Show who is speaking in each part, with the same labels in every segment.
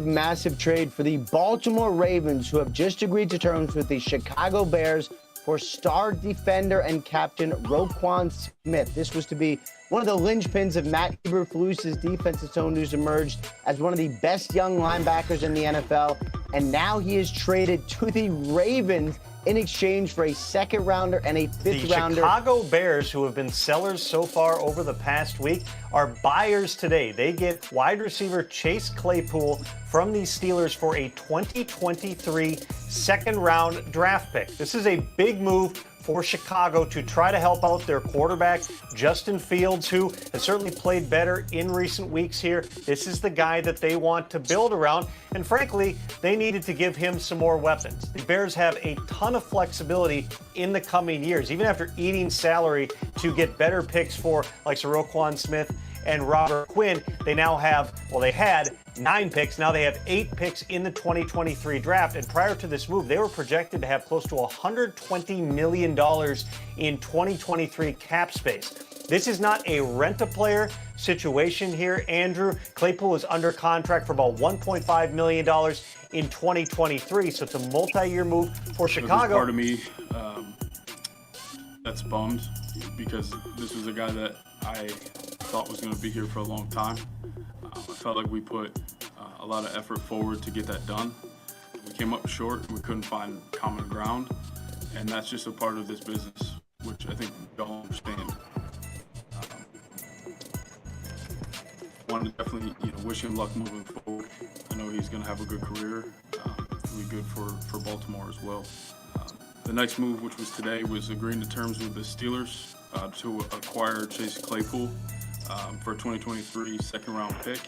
Speaker 1: Massive trade for the Baltimore Ravens, who have just agreed to terms with the Chicago Bears for star defender and captain Roquan Smith. This was to be one of the linchpins of Matt Eberflus's defense, as someone who's emerged as one of the best young linebackers in the NFL. And now he is traded to the Ravens in exchange for a second rounder and a fifth rounder.
Speaker 2: The Chicago Bears, who have been sellers so far over the past week, are buyers today. They get wide receiver Chase Claypool from the Steelers for a 2023 second round draft pick. This is a big move for Chicago to try to help out their quarterback, Justin Fields, who has certainly played better in recent weeks here. This is the guy that they want to build around, and frankly, they needed to give him some more weapons. The Bears have a ton of flexibility in the coming years, even after eating salary to get better picks for like Roquan Smith and Robert Quinn. They now have, well, they had 9 picks. Now they have 8 picks in the 2023 draft. And prior to this move, they were projected to have close to $120 million in 2023 cap space. This is not a rent-a-player situation here, Andrew. Claypool is under contract for about $1.5 million in 2023, so it's a multi-year move for Chicago.
Speaker 3: There's part of me that's bummed, because this was a guy that I thought was going to be here for a long time. I felt like we put a lot of effort forward to get that done. We came up short and we couldn't find common ground, and that's just a part of this business, which I think we all understand. Want to definitely, wish him luck moving forward. I know he's going to have a good career. It'll be good for Baltimore as well. The next move, which was today, was agreeing to terms with the Steelers to acquire Chase Claypool for a 2023 second-round pick.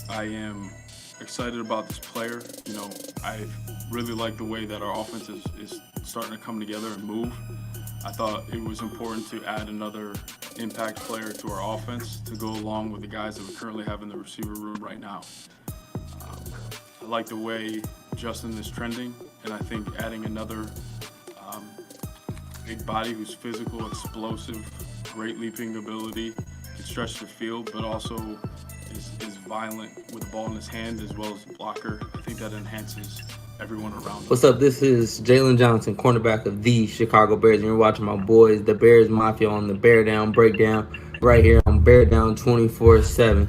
Speaker 3: I am excited about this player. I really like the way that our offense is starting to come together and move. I thought it was important to add another impact player to our offense to go along with the guys that we currently have in the receiver room right now. I like the way Justin is trending, and I think adding another big body who's physical, explosive, great leaping ability, can stretch the field, but also is violent with the ball in his hand as well as a blocker. I think that enhances everyone around him.
Speaker 4: What's up? This is Jalen Johnson, cornerback of the Chicago Bears, and you're watching my boys, the Bears Mafia, on the Beardown Breakdown right here on Beardown 24/7.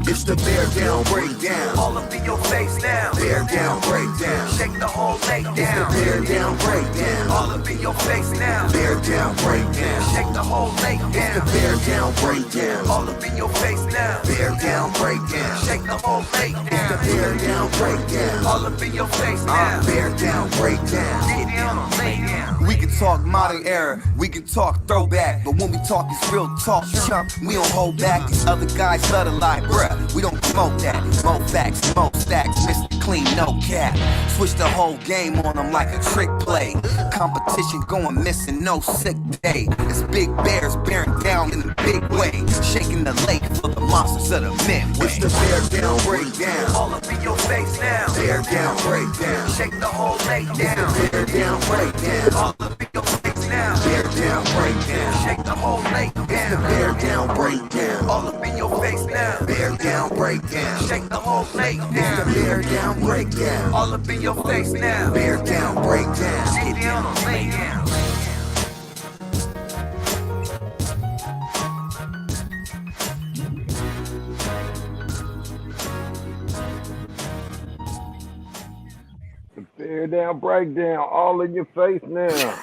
Speaker 5: It's the Beardown Breakdown. All up in your face now. Beardown Breakdown. Shake the whole leg down. It's the Beardown Breakdown. All up in your face now. Beardown Breakdown. Shake the whole leg down. It's the Beardown Breakdown. All up in your face now. Beardown Breakdown. Shake the whole leg down. It's the Beardown Breakdown. All up in your face now. Beardown Breakdown. Get down, lay down. We can talk modern era, we can talk throwback, but when we talk it's real talk, chump. We don't hold back. These other guys love to lie, bruh. We don't promote that. More facts, more stacks, Mr. Clean, no cap. Switch the whole game on them like a trick play. Competition going missing, no sick day. It's big bears bearing down in a big way. Shaking the lake Kings of the Midway. It's the Bear Down Breakdown. All up in your face now. Bear Down Breakdown. Shake the whole lake down. Bear Down Breakdown. All up in your face now. Bear Down Breakdown. Shake the whole lake down. It's the Bear Down Breakdown. All up in your face now. Bear Down Breakdown. Shake the whole lake down. It's the Bear Down Breakdown. All up in your face now. Bear Down Breakdown. Get down, lay down.
Speaker 6: Bear Down Breakdown, all in your face now.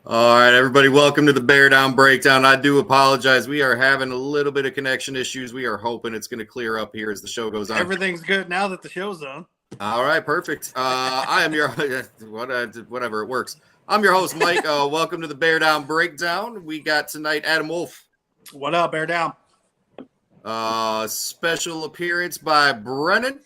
Speaker 7: All right, everybody, welcome to the Bear Down Breakdown. I do apologize. We are having a little bit of connection issues. We are hoping it's going to clear up here as the show goes on.
Speaker 2: Everything's good now that the show's on.
Speaker 7: All right, perfect. I am your whatever it works. I'm your host, Mike. Welcome to the Bear Down Breakdown. We got tonight Adam Wolf.
Speaker 2: What up, Bear Down?
Speaker 7: Special appearance by Brennan.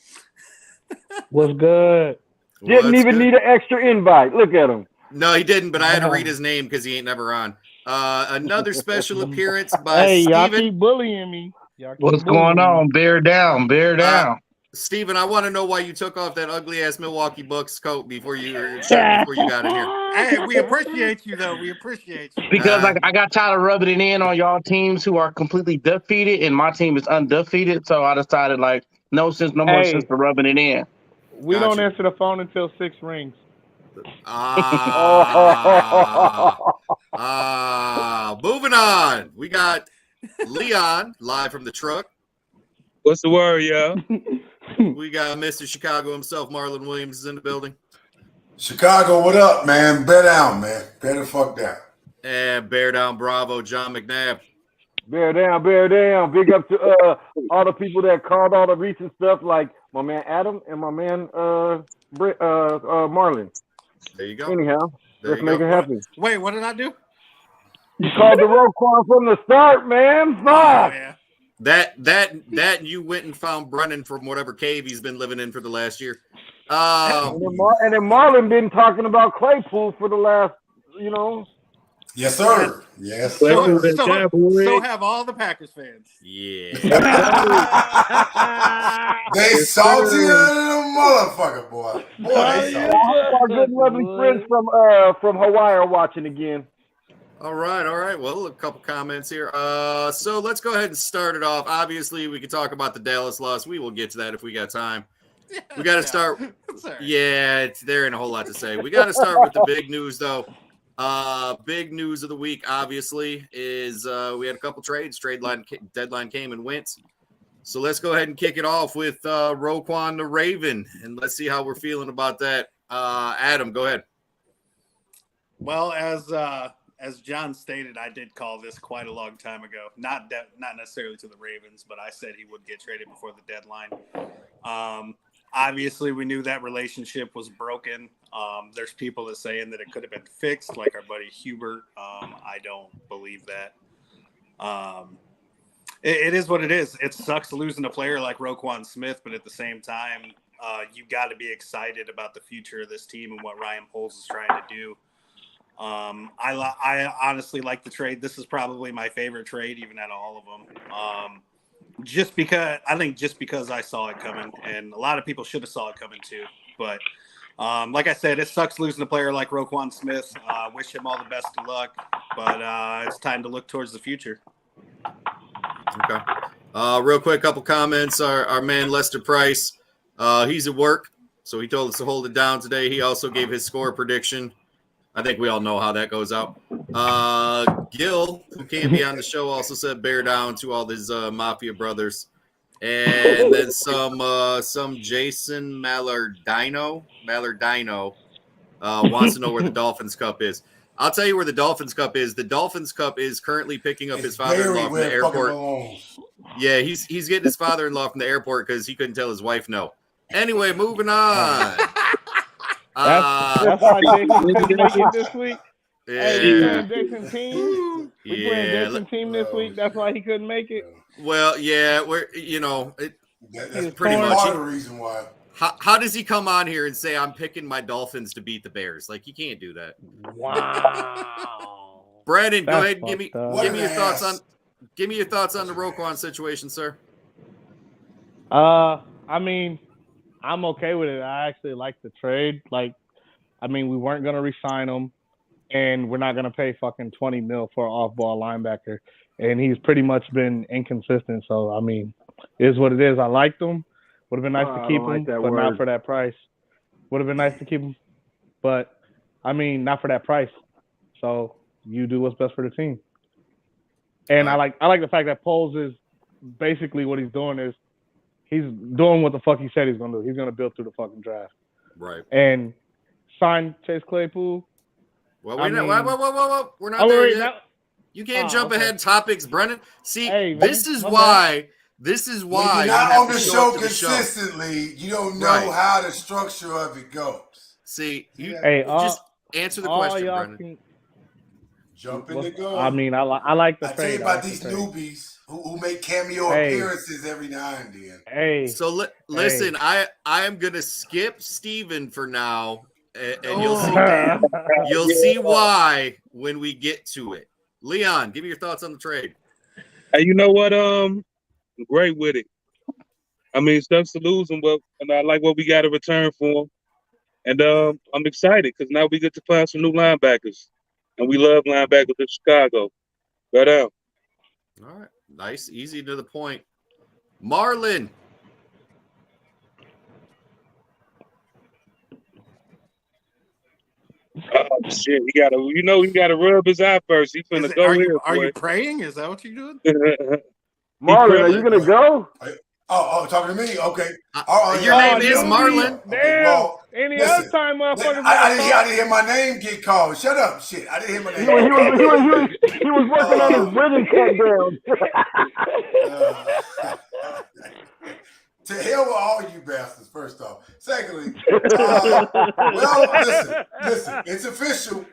Speaker 6: What's good? Didn't even need an extra invite. Look at him.
Speaker 7: No, he didn't, but I had to read his name because he ain't never on. Another special appearance by
Speaker 6: Hey, y'all
Speaker 7: Steven.
Speaker 6: keep bullying me.
Speaker 8: What's going on? Bear down, bear down.
Speaker 7: Steven, I want to know why you took off that ugly ass Milwaukee Bucks coat before you got in here.
Speaker 2: Hey, we appreciate you though. We appreciate you.
Speaker 8: Because I got tired of rubbing it in on y'all teams who are completely defeated, and my team is undefeated. So I decided, no more sense for rubbing it in.
Speaker 6: We don't answer the phone until 6 rings.
Speaker 7: Moving on. We got Leon live from the truck.
Speaker 8: What's the word, yo?
Speaker 7: We got Mr. Chicago himself, Marlon Williams, is in the building.
Speaker 9: Chicago, what up, man? Bear down, man. Bear the fuck down.
Speaker 7: And Bear Down Bravo, John McNabb.
Speaker 6: Bear down, bear down. Big up to all the people that called all the recent stuff, like my man Adam and my man Marlon.
Speaker 7: There you go.
Speaker 6: Anyhow,
Speaker 7: There
Speaker 6: let's
Speaker 7: you
Speaker 6: make
Speaker 7: go.
Speaker 6: it happen.
Speaker 2: Wait, what did I do?
Speaker 6: You called the Roquan from the start, man. Fuck.
Speaker 2: Yeah.
Speaker 7: That you went and found Brennan from whatever cave he's been living in for the last year.
Speaker 6: And then Marlon been talking about Claypool for the last,
Speaker 9: Yes, sir. Yes.
Speaker 2: So have all the Packers fans.
Speaker 7: Yeah.
Speaker 9: They salty than a motherfucker, boy. Boy, they salty.
Speaker 6: Our good lovely friends from Hawaii are watching again.
Speaker 7: All right. Well, a couple comments here. So let's go ahead and start it off. Obviously, we could talk about the Dallas loss. We will get to that if we got time. We got to start. Yeah, there ain't a whole lot to say. We got to start with the big news, though. Big news of the week, obviously, is we had a couple trades. Deadline came and went. So let's go ahead and kick it off with Roquan the Raven, and let's see how we're feeling about that. Adam, go ahead.
Speaker 2: Well, as John stated, I did call this quite a long time ago. Not necessarily to the Ravens, but I said he would get traded before the deadline. Obviously, we knew that relationship was broken. There's people that saying that it could have been fixed, like our buddy Hubert. I don't believe that. It is what it is. It sucks losing a player like Roquan Smith, but at the same time, you got to be excited about the future of this team and what Ryan Poles is trying to do. I honestly like the trade. This is probably my favorite trade, even out of all of them. Just because I saw it coming, and a lot of people should have saw it coming too. But like I said, it sucks losing a player like Roquan Smith. Wish him all the best of luck, but it's time to look towards the future.
Speaker 7: Okay. Real quick, couple comments. Our man Lester Price, he's at work, so he told us to hold it down today. He also gave his score prediction. I think we all know how that goes out. Gil, who can't be on the show, also said bear down to all his Mafia brothers. And then some Jason Mallardino wants to know where the Dolphins Cup is. I'll tell you where the Dolphins Cup is. The Dolphins Cup is currently picking up his father-in-law from the airport. Yeah, he's getting his father-in-law from the airport because he couldn't tell his wife no. Anyway, moving on.
Speaker 6: That's why Jason couldn't make it this week.
Speaker 7: Yeah.
Speaker 6: Hey, we playing Jason team. We playing Jason team this week. That's why he couldn't make it.
Speaker 7: Well, yeah,
Speaker 9: That's
Speaker 7: pretty much
Speaker 9: part of the reason why.
Speaker 7: How does he come on here and say I'm picking my Dolphins to beat the Bears? Like, you can't do that.
Speaker 6: Wow.
Speaker 7: Brandon, go ahead and give me your thoughts on. give me your thoughts on the Roquan situation, sir.
Speaker 10: I mean, I'm okay with it. I actually like the trade. Like, I mean, we weren't gonna re-sign him, and we're not gonna pay fucking $20 million for an off-ball linebacker, and he's pretty much been inconsistent. So, I mean, it is what it is. I liked him. Would have been nice to keep him, but not for that price. Would have been nice to keep him, but I mean, not for that price. So you do what's best for the team. And I like the fact that Poles is basically what he's doing is he's doing what the fuck he said he's gonna do. He's gonna build through the fucking draft.
Speaker 7: Right.
Speaker 10: And sign Chase Claypool.
Speaker 7: Well, we're not there yet. You can't jump ahead topics, Brennan. See, this is why. This is why
Speaker 9: when you're not on the show consistently, you don't know how the structure of it goes.
Speaker 7: See, just answer the question, Brennan.
Speaker 9: Jump in the go.
Speaker 10: I mean, I like the trade.
Speaker 9: I tell you about these newbies who make cameo appearances every now and then.
Speaker 7: So listen, I am gonna skip Steven for now, and you'll see why when we get to it. Leon, give me your thoughts on the trade.
Speaker 11: Hey, you know what? Great with it. I mean, stuff's to lose him, and I like what we got in return for him. And I'm excited because now we get to play some new linebackers. And we love linebackers in Chicago. Beardown.
Speaker 7: All right. Nice, easy to the point. Marlon.
Speaker 11: Oh shit! He gotta rub his eye first. He finna go here.
Speaker 12: Are you praying? Is that what you're doing?
Speaker 6: Marlon, are you gonna go?
Speaker 9: Oh, talking to me? Okay.
Speaker 7: Your name is Marlon.
Speaker 10: Damn. Well, any other time, motherfuckers.
Speaker 9: I didn't hear my name get called. Shut up, shit. I didn't hear my name.
Speaker 6: He was working on his breathing countdown.
Speaker 9: To hell with all you bastards, first off. Secondly, well, listen, it's official.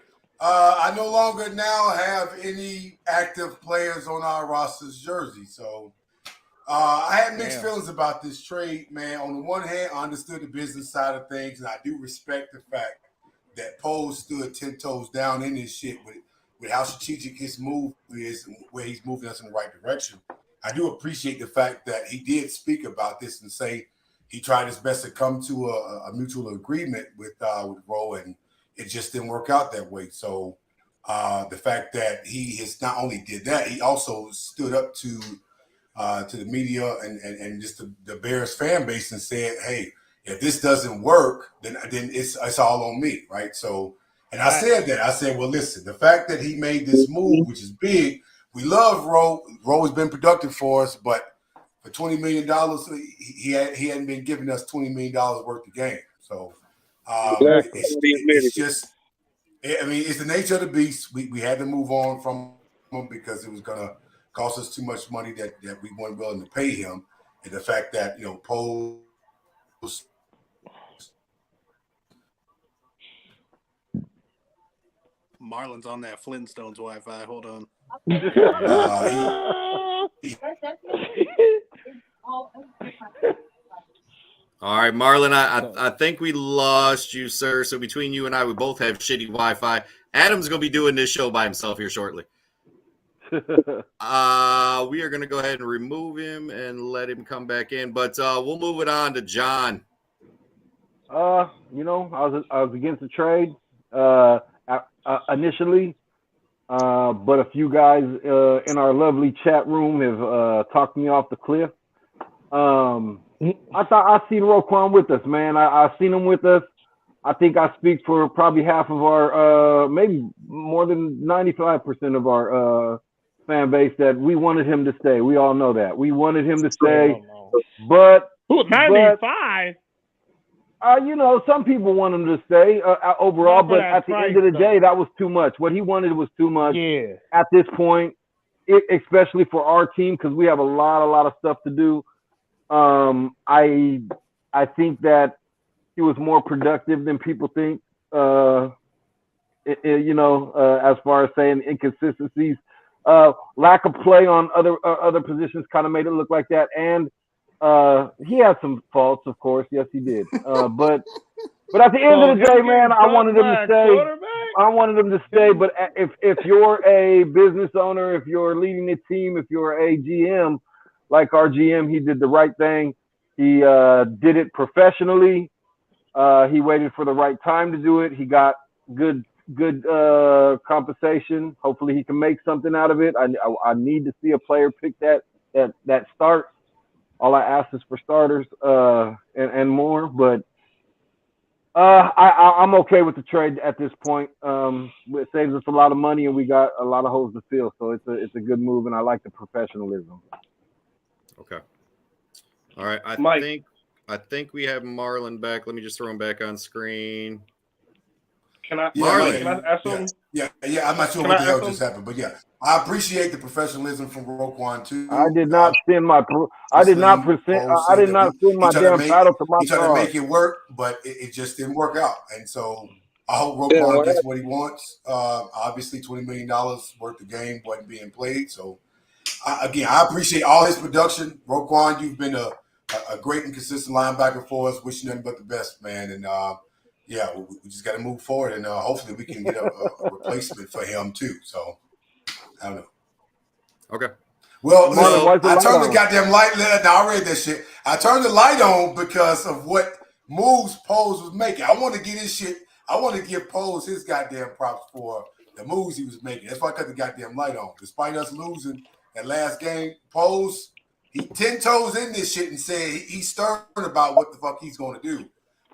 Speaker 9: I no longer now have any active players on our roster's jersey. So I had mixed feelings about this trade, man. On the one hand, I understood the business side of things, and I do respect the fact that Poe stood 10 toes down in this shit with how strategic his move is and where he's moving us in the right direction. I do appreciate the fact that he did speak about this and say he tried his best to come to a mutual agreement with Roe, and it just didn't work out that way. So the fact that he has not only did that, he also stood up to the media and just the Bears fan base and said, "Hey, if this doesn't work, then it's all on me," right? So, and I said that. I said, "Well, listen, the fact that he made this move, which is big." We love Roe. Roe has been productive for us, but for $20 million, he hadn't been giving us $20 million worth of game. So it's just, I mean, it's the nature of the beast. We had to move on from him because it was going to cost us too much money that we weren't willing to pay him. And the fact that, Poe was
Speaker 12: Marlon's on that Flintstones Wi-Fi. Hold on.
Speaker 7: All right, Marlon, I think we lost you, sir. So between you and I, we both have shitty Wi-Fi. Adam's going to be doing this show by himself here shortly. We are going to go ahead and remove him and let him come back in, but we'll move it on to John.
Speaker 6: I was against the trade initially. But a few guys in our lovely chat room have talked me off the cliff. I thought I seen Roquan with us, man. I seen him with us. I think I speak for probably half of our, maybe more than 95% of our fan base that we wanted him to stay. We all know that. We wanted him to stay. But
Speaker 10: 95?
Speaker 6: Some people want him to stay overall, but at the end of the day, that was too much. What he wanted was too much at this point, especially for our team, because we have a lot of stuff to do. I think that he was more productive than people think, as far as saying inconsistencies. Lack of play on other positions kind of made it look like that, and he had some faults, of course. Yes, he did. But at the end of the day, man, I wanted him to stay. I wanted him to stay, but if you're a business owner, if you're leading a team, if you're a GM, like our GM, he did the right thing. He did it professionally. He waited for the right time to do it. He got good compensation. Hopefully, he can make something out of it. I need to see a player pick that start. All I ask is for starters and more, but. I'm okay with the trade at this point. It saves us a lot of money, and we got a lot of holes to fill. So it's a good move, and I like the professionalism.
Speaker 7: Okay. All right. I think we have Marlon back. Let me just throw him back on screen.
Speaker 10: Can I
Speaker 9: ask him? Yeah. I'm not sure what the hell just happened, but yeah, I appreciate the professionalism from Roquan too.
Speaker 6: I did not send my damn title to my
Speaker 9: He tried to make it work, but it just didn't work out. And so I hope Roquan gets what he wants. Obviously, $20 million worth of game wasn't being played. So I appreciate all his production. Roquan, you've been a great and consistent linebacker for us. Wishing nothing but the best, man. And yeah, we just got to move forward, and hopefully we can get a replacement for him too. So I don't know.
Speaker 7: Okay.
Speaker 9: Well, I turned the goddamn light. Now I read that shit. I turned the light on because of what moves Pose was making. I want to get his shit. I want to give Pose his goddamn props for the moves he was making. That's why I cut the goddamn light on. Despite us losing that last game, Pose, he 10 toes in this shit and said he's stern about what the fuck he's going to do.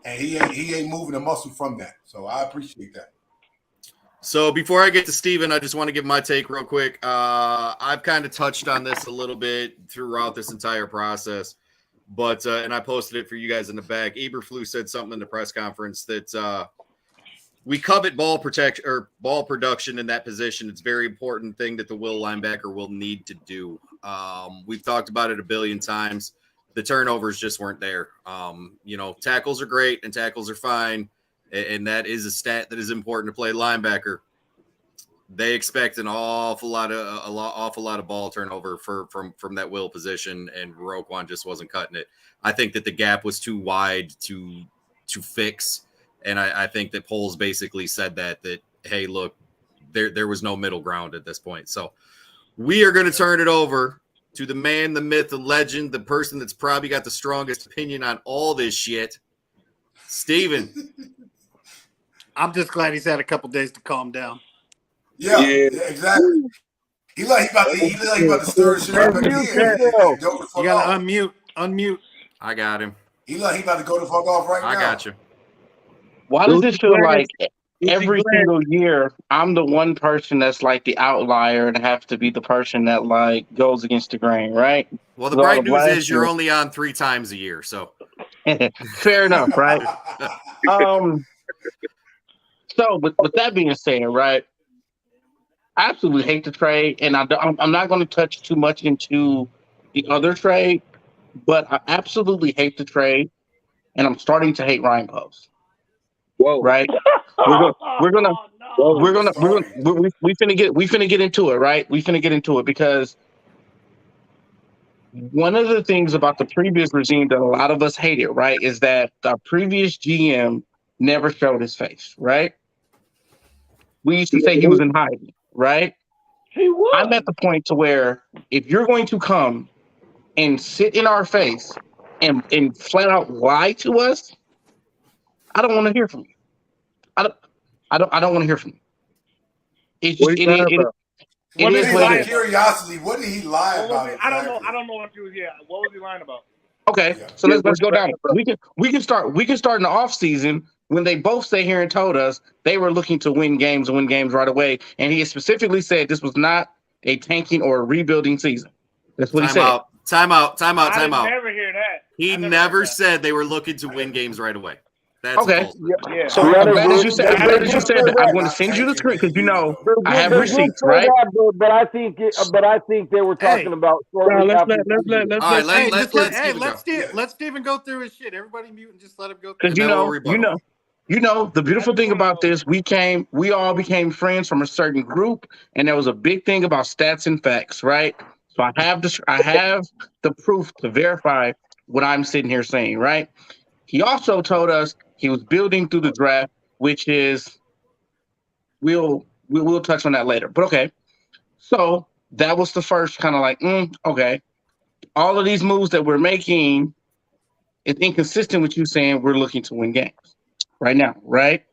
Speaker 9: And he ain't moving a muscle from that. So I appreciate that.
Speaker 7: So before I get to Steven, I just want to give my take real quick. I've kind of touched on this a little bit throughout this entire process, but and I posted it for you guys in the back. Eberflus said something in the press conference that we covet ball protection or ball production in that position. It's a very important thing that the will linebacker will need to do. We've talked about it a billion times. The turnovers just weren't there. Tackles are great and tackles are fine. And that is a stat that is important to play linebacker. They expect an awful lot of ball turnover from that will position, and Roquan just wasn't cutting it. I think that the gap was too wide to fix, and I think that Poles basically said that hey, look, there was no middle ground at this point. So we are going to turn it over to the man, the myth, the legend, the person that's probably got the strongest opinion on all this shit, Steven.
Speaker 12: I'm just glad he's had a couple days to calm down.
Speaker 9: Yeah, exactly. He about to stir shit up again.
Speaker 12: You gotta unmute.
Speaker 7: I got him.
Speaker 9: He about to go the fuck off right now.
Speaker 7: I got you.
Speaker 8: Why does it feel like every single year I'm the one person that's like the outlier and have to be the person that like goes against the grain, right?
Speaker 7: Well, the bright news is you're only on 3 times a year, so
Speaker 8: fair enough, right? So, with that being said, right, I absolutely hate the trade, and I'm not going to touch too much into the other trade, but I absolutely hate the trade, and I'm starting to hate Ryan Post.
Speaker 11: Whoa!
Speaker 8: Right? We finna get into it, right? We finna get into it because one of the things about the previous regime that a lot of us hated, right, is that the previous GM never showed his face, right? We used to say he was in hiding, right?
Speaker 6: He was.
Speaker 8: I'm at the point to where if you're going to come and sit in our face and flat out lie to us, I don't want to hear from you. I don't want to hear from you. It's just,
Speaker 9: What did he lie? Curiosity. What did he lie about?
Speaker 10: I don't know. I don't know what he was. Yeah, what was he lying about?
Speaker 8: Okay, so let's go down. We can start in the off season when they both sat here and told us they were looking to win games right away, and he specifically said this was not a tanking or a rebuilding season. That's what he said.
Speaker 7: Time out.
Speaker 10: I never hear that.
Speaker 7: He never said they were looking to win games right away. That's
Speaker 8: okay. Yeah. So I'm glad that you said that. I'm going to send you the script because I have receipts, right?
Speaker 6: But I think they were talking about.
Speaker 12: Let Steven go through his shit. Everybody mute and just let him go.
Speaker 8: Because the beautiful thing about this, we all became friends from a certain group, and there was a big thing about stats and facts, right? So I have the proof to verify what I'm sitting here saying, right? He also told us he was building through the draft, which is we'll touch on that later. But okay, so that was the first kind of like, okay, all of these moves that we're making is inconsistent with you saying we're looking to win games right now, right?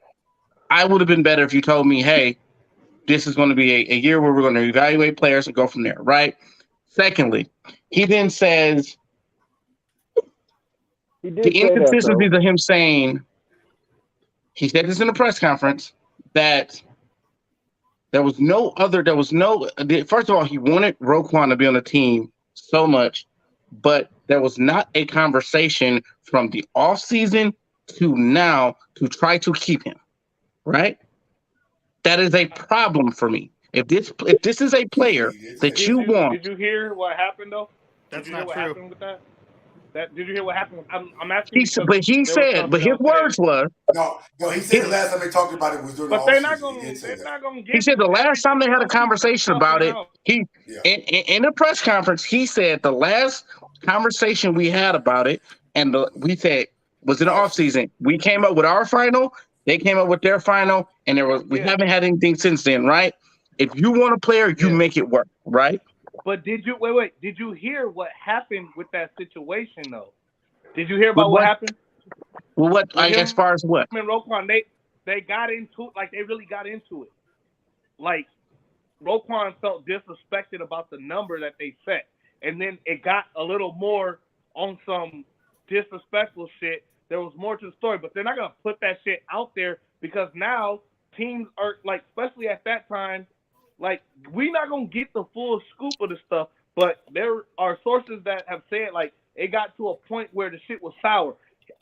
Speaker 8: I would have been better if you told me, hey, this is going to be a year where we're going to evaluate players and go from there, right? Secondly, he then says the inconsistencies of him saying, he said this in a press conference, that first of all, he wanted Roquan to be on the team so much, but there was not a conversation from the offseason to now to try to keep him, right? That is a problem for me. If this is a player that you want.
Speaker 10: Did you hear what happened though?
Speaker 12: That's
Speaker 10: did you hear
Speaker 12: not
Speaker 10: what
Speaker 12: true.
Speaker 10: happened with that? Did you hear what happened? I'm asking.
Speaker 8: He said, but his words was.
Speaker 9: No, he said the last time they talked about it was during the
Speaker 10: But they're
Speaker 9: offseason.
Speaker 10: not gonna get.
Speaker 8: He said the last time they had a conversation about it, in a press conference, he said the last conversation we had about it, and we said was in the offseason. We came up with our final, they came up with their final, and we haven't had anything since then, right? If you want a player, you make it work, right?
Speaker 10: But did you hear what happened with that situation though? Did you hear about what happened?
Speaker 8: Well, as far as what?
Speaker 10: And Roquan, they got into it, like they really got into it. Like Roquan felt disrespected about the number that they set. And then it got a little more on some disrespectful shit. There was more to the story, but they're not gonna put that shit out there because now teams are like, especially at that time, like we're not gonna get the full scoop of the stuff, but there are sources that have said like it got to a point where the shit was sour.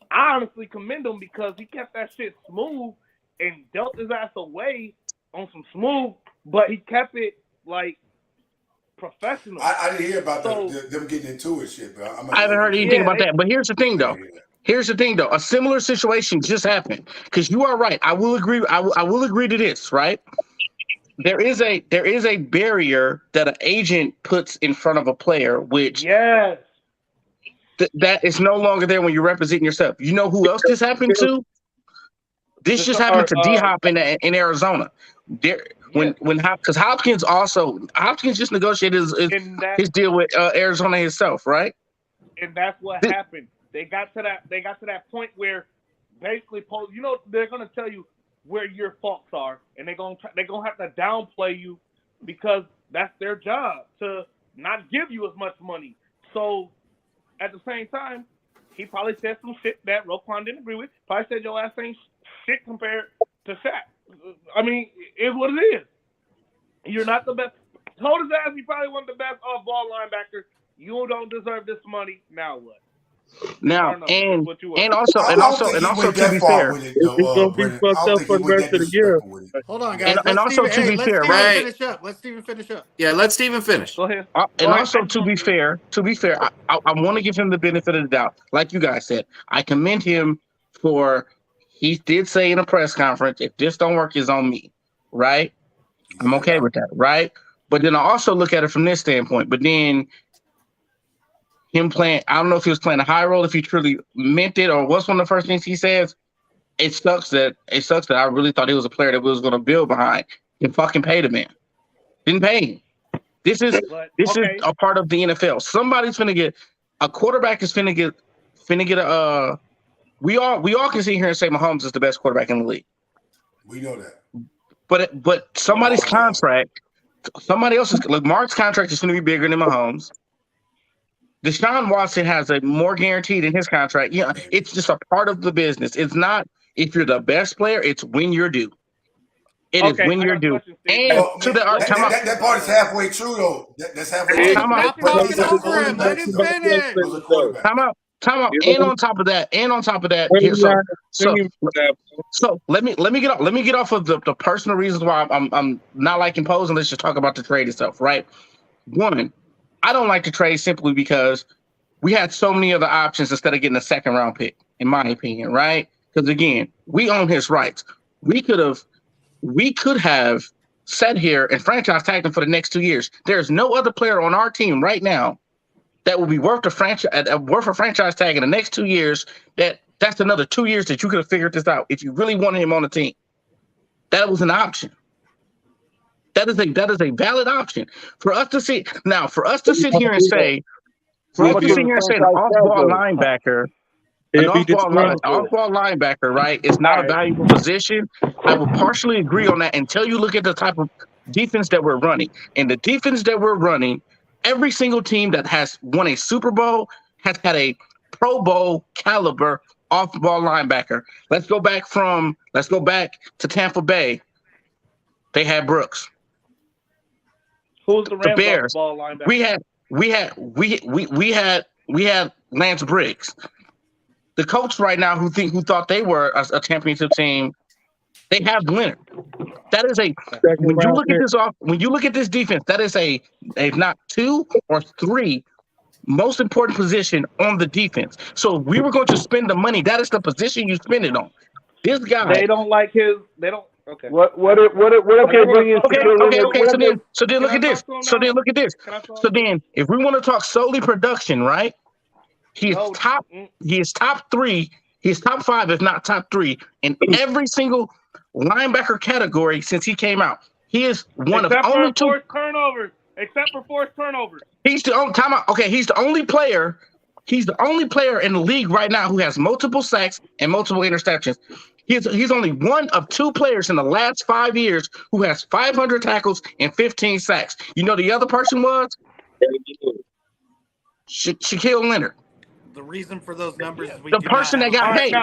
Speaker 10: I honestly commend him because he kept that shit smooth and dealt his ass away on some smooth, but he kept it like professional.
Speaker 9: I didn't hear about them getting into it shit, but
Speaker 8: I haven't heard anything about that. But here's the thing though. A similar situation just happened. Because you are right. I will agree. I will agree to this, right? There is a barrier that an agent puts in front of a player, which that is no longer there when you're representing yourself. You know who else this happened to? This just happened to D-Hop in Arizona. Because Hopkins just negotiated his deal with Arizona himself, right?
Speaker 10: And that's what happened. They got to that point where basically, they're gonna tell you where your faults are, and they're gonna have to downplay you because that's their job to not give you as much money. So at the same time, he probably said some shit that Roquan didn't agree with. Probably said your ass ain't shit compared to Shaq. I mean, it's what it is. You're not the best. Told his ass he probably wasn't the best off-ball linebacker. You don't deserve this money. Now what?
Speaker 8: Now and also to be fair,
Speaker 11: it's gonna be fucked up for the rest of the year.
Speaker 12: Hold on, guys.
Speaker 8: And also to be fair,
Speaker 12: right? Let Steven finish up.
Speaker 7: Yeah, let Steven finish.
Speaker 10: Go ahead.
Speaker 8: And also to be fair, I want to give him the benefit of the doubt. Like you guys said, I commend him for he did say in a press conference, if this don't work, it's on me, right? I'm okay with that, right? But then I also look at it from this standpoint. But then him playing, I don't know if he was playing a high role, if he truly meant it, or what's one of the first things he says. It sucks that I really thought he was a player that we was going to build behind. And fucking paid him, man. Didn't pay him. This is a part of the NFL. Somebody's finna get a quarterback is finna get a. We all can sit here and say Mahomes is the best quarterback in the league.
Speaker 9: We know that.
Speaker 8: But somebody's contract, somebody else's like Mark's contract is going to be bigger than Mahomes. Deshaun Watson has a more guaranteed in his contract. Yeah, it's just a part of the business. It's not if you're the best player, it's when you're due. It is when you're due. And
Speaker 9: that part is halfway true though. That's halfway true.
Speaker 12: Time
Speaker 8: out. And on top of that, so let me get off of the personal reasons why I'm not liking Pose, and let's just talk about the trade itself, right? One, I don't like the trade simply because we had so many other options instead of getting a second round pick, in my opinion, right? Because again, we own his rights. We could have sat here and franchise tagged him for the next 2 years. There's no other player on our team right now that will be worth a franchise tag in the next 2 years. That's another 2 years that you could have figured this out if you really wanted him on the team. That was an option. That is a valid option for us to see. Now, for us to sit here and say, an off-ball linebacker, right, is not a valuable position. I will partially agree on that until you look at the type of defense that we're running. And the defense that we're running, every single team that has won a Super Bowl has had a Pro Bowl caliber off-ball linebacker. Let's go back to Tampa Bay. They had Brooks.
Speaker 10: Who's the Rams
Speaker 8: Bears?
Speaker 10: off-ball linebacker?
Speaker 8: We had Lance Briggs. The coach right now who thought they were a championship team, they have Leonard. That is when you look at this defense, that is if not 2 or 3 most important position on the defense. So if we were going to spend the money, that is the position you spend it on. This guy.
Speaker 10: They don't like his. They don't. Okay.
Speaker 6: What if they bring in?
Speaker 8: Okay. So then look at this. So then if we want to talk solely production, right? He is top 3. He's top 5, if not top 3, in every single linebacker category since he came out. He is one of only 2
Speaker 10: turnovers. Except for forced turnovers.
Speaker 8: He's the only timeout. Okay, he's the only player. He's the only player in the league right now who has multiple sacks and multiple interceptions. He's only one of 2 players in the last 5 years who has 500 tackles and 15 sacks. You know the other person was Shaquille Leonard.
Speaker 12: The reason for those numbers is
Speaker 8: the person that got paid.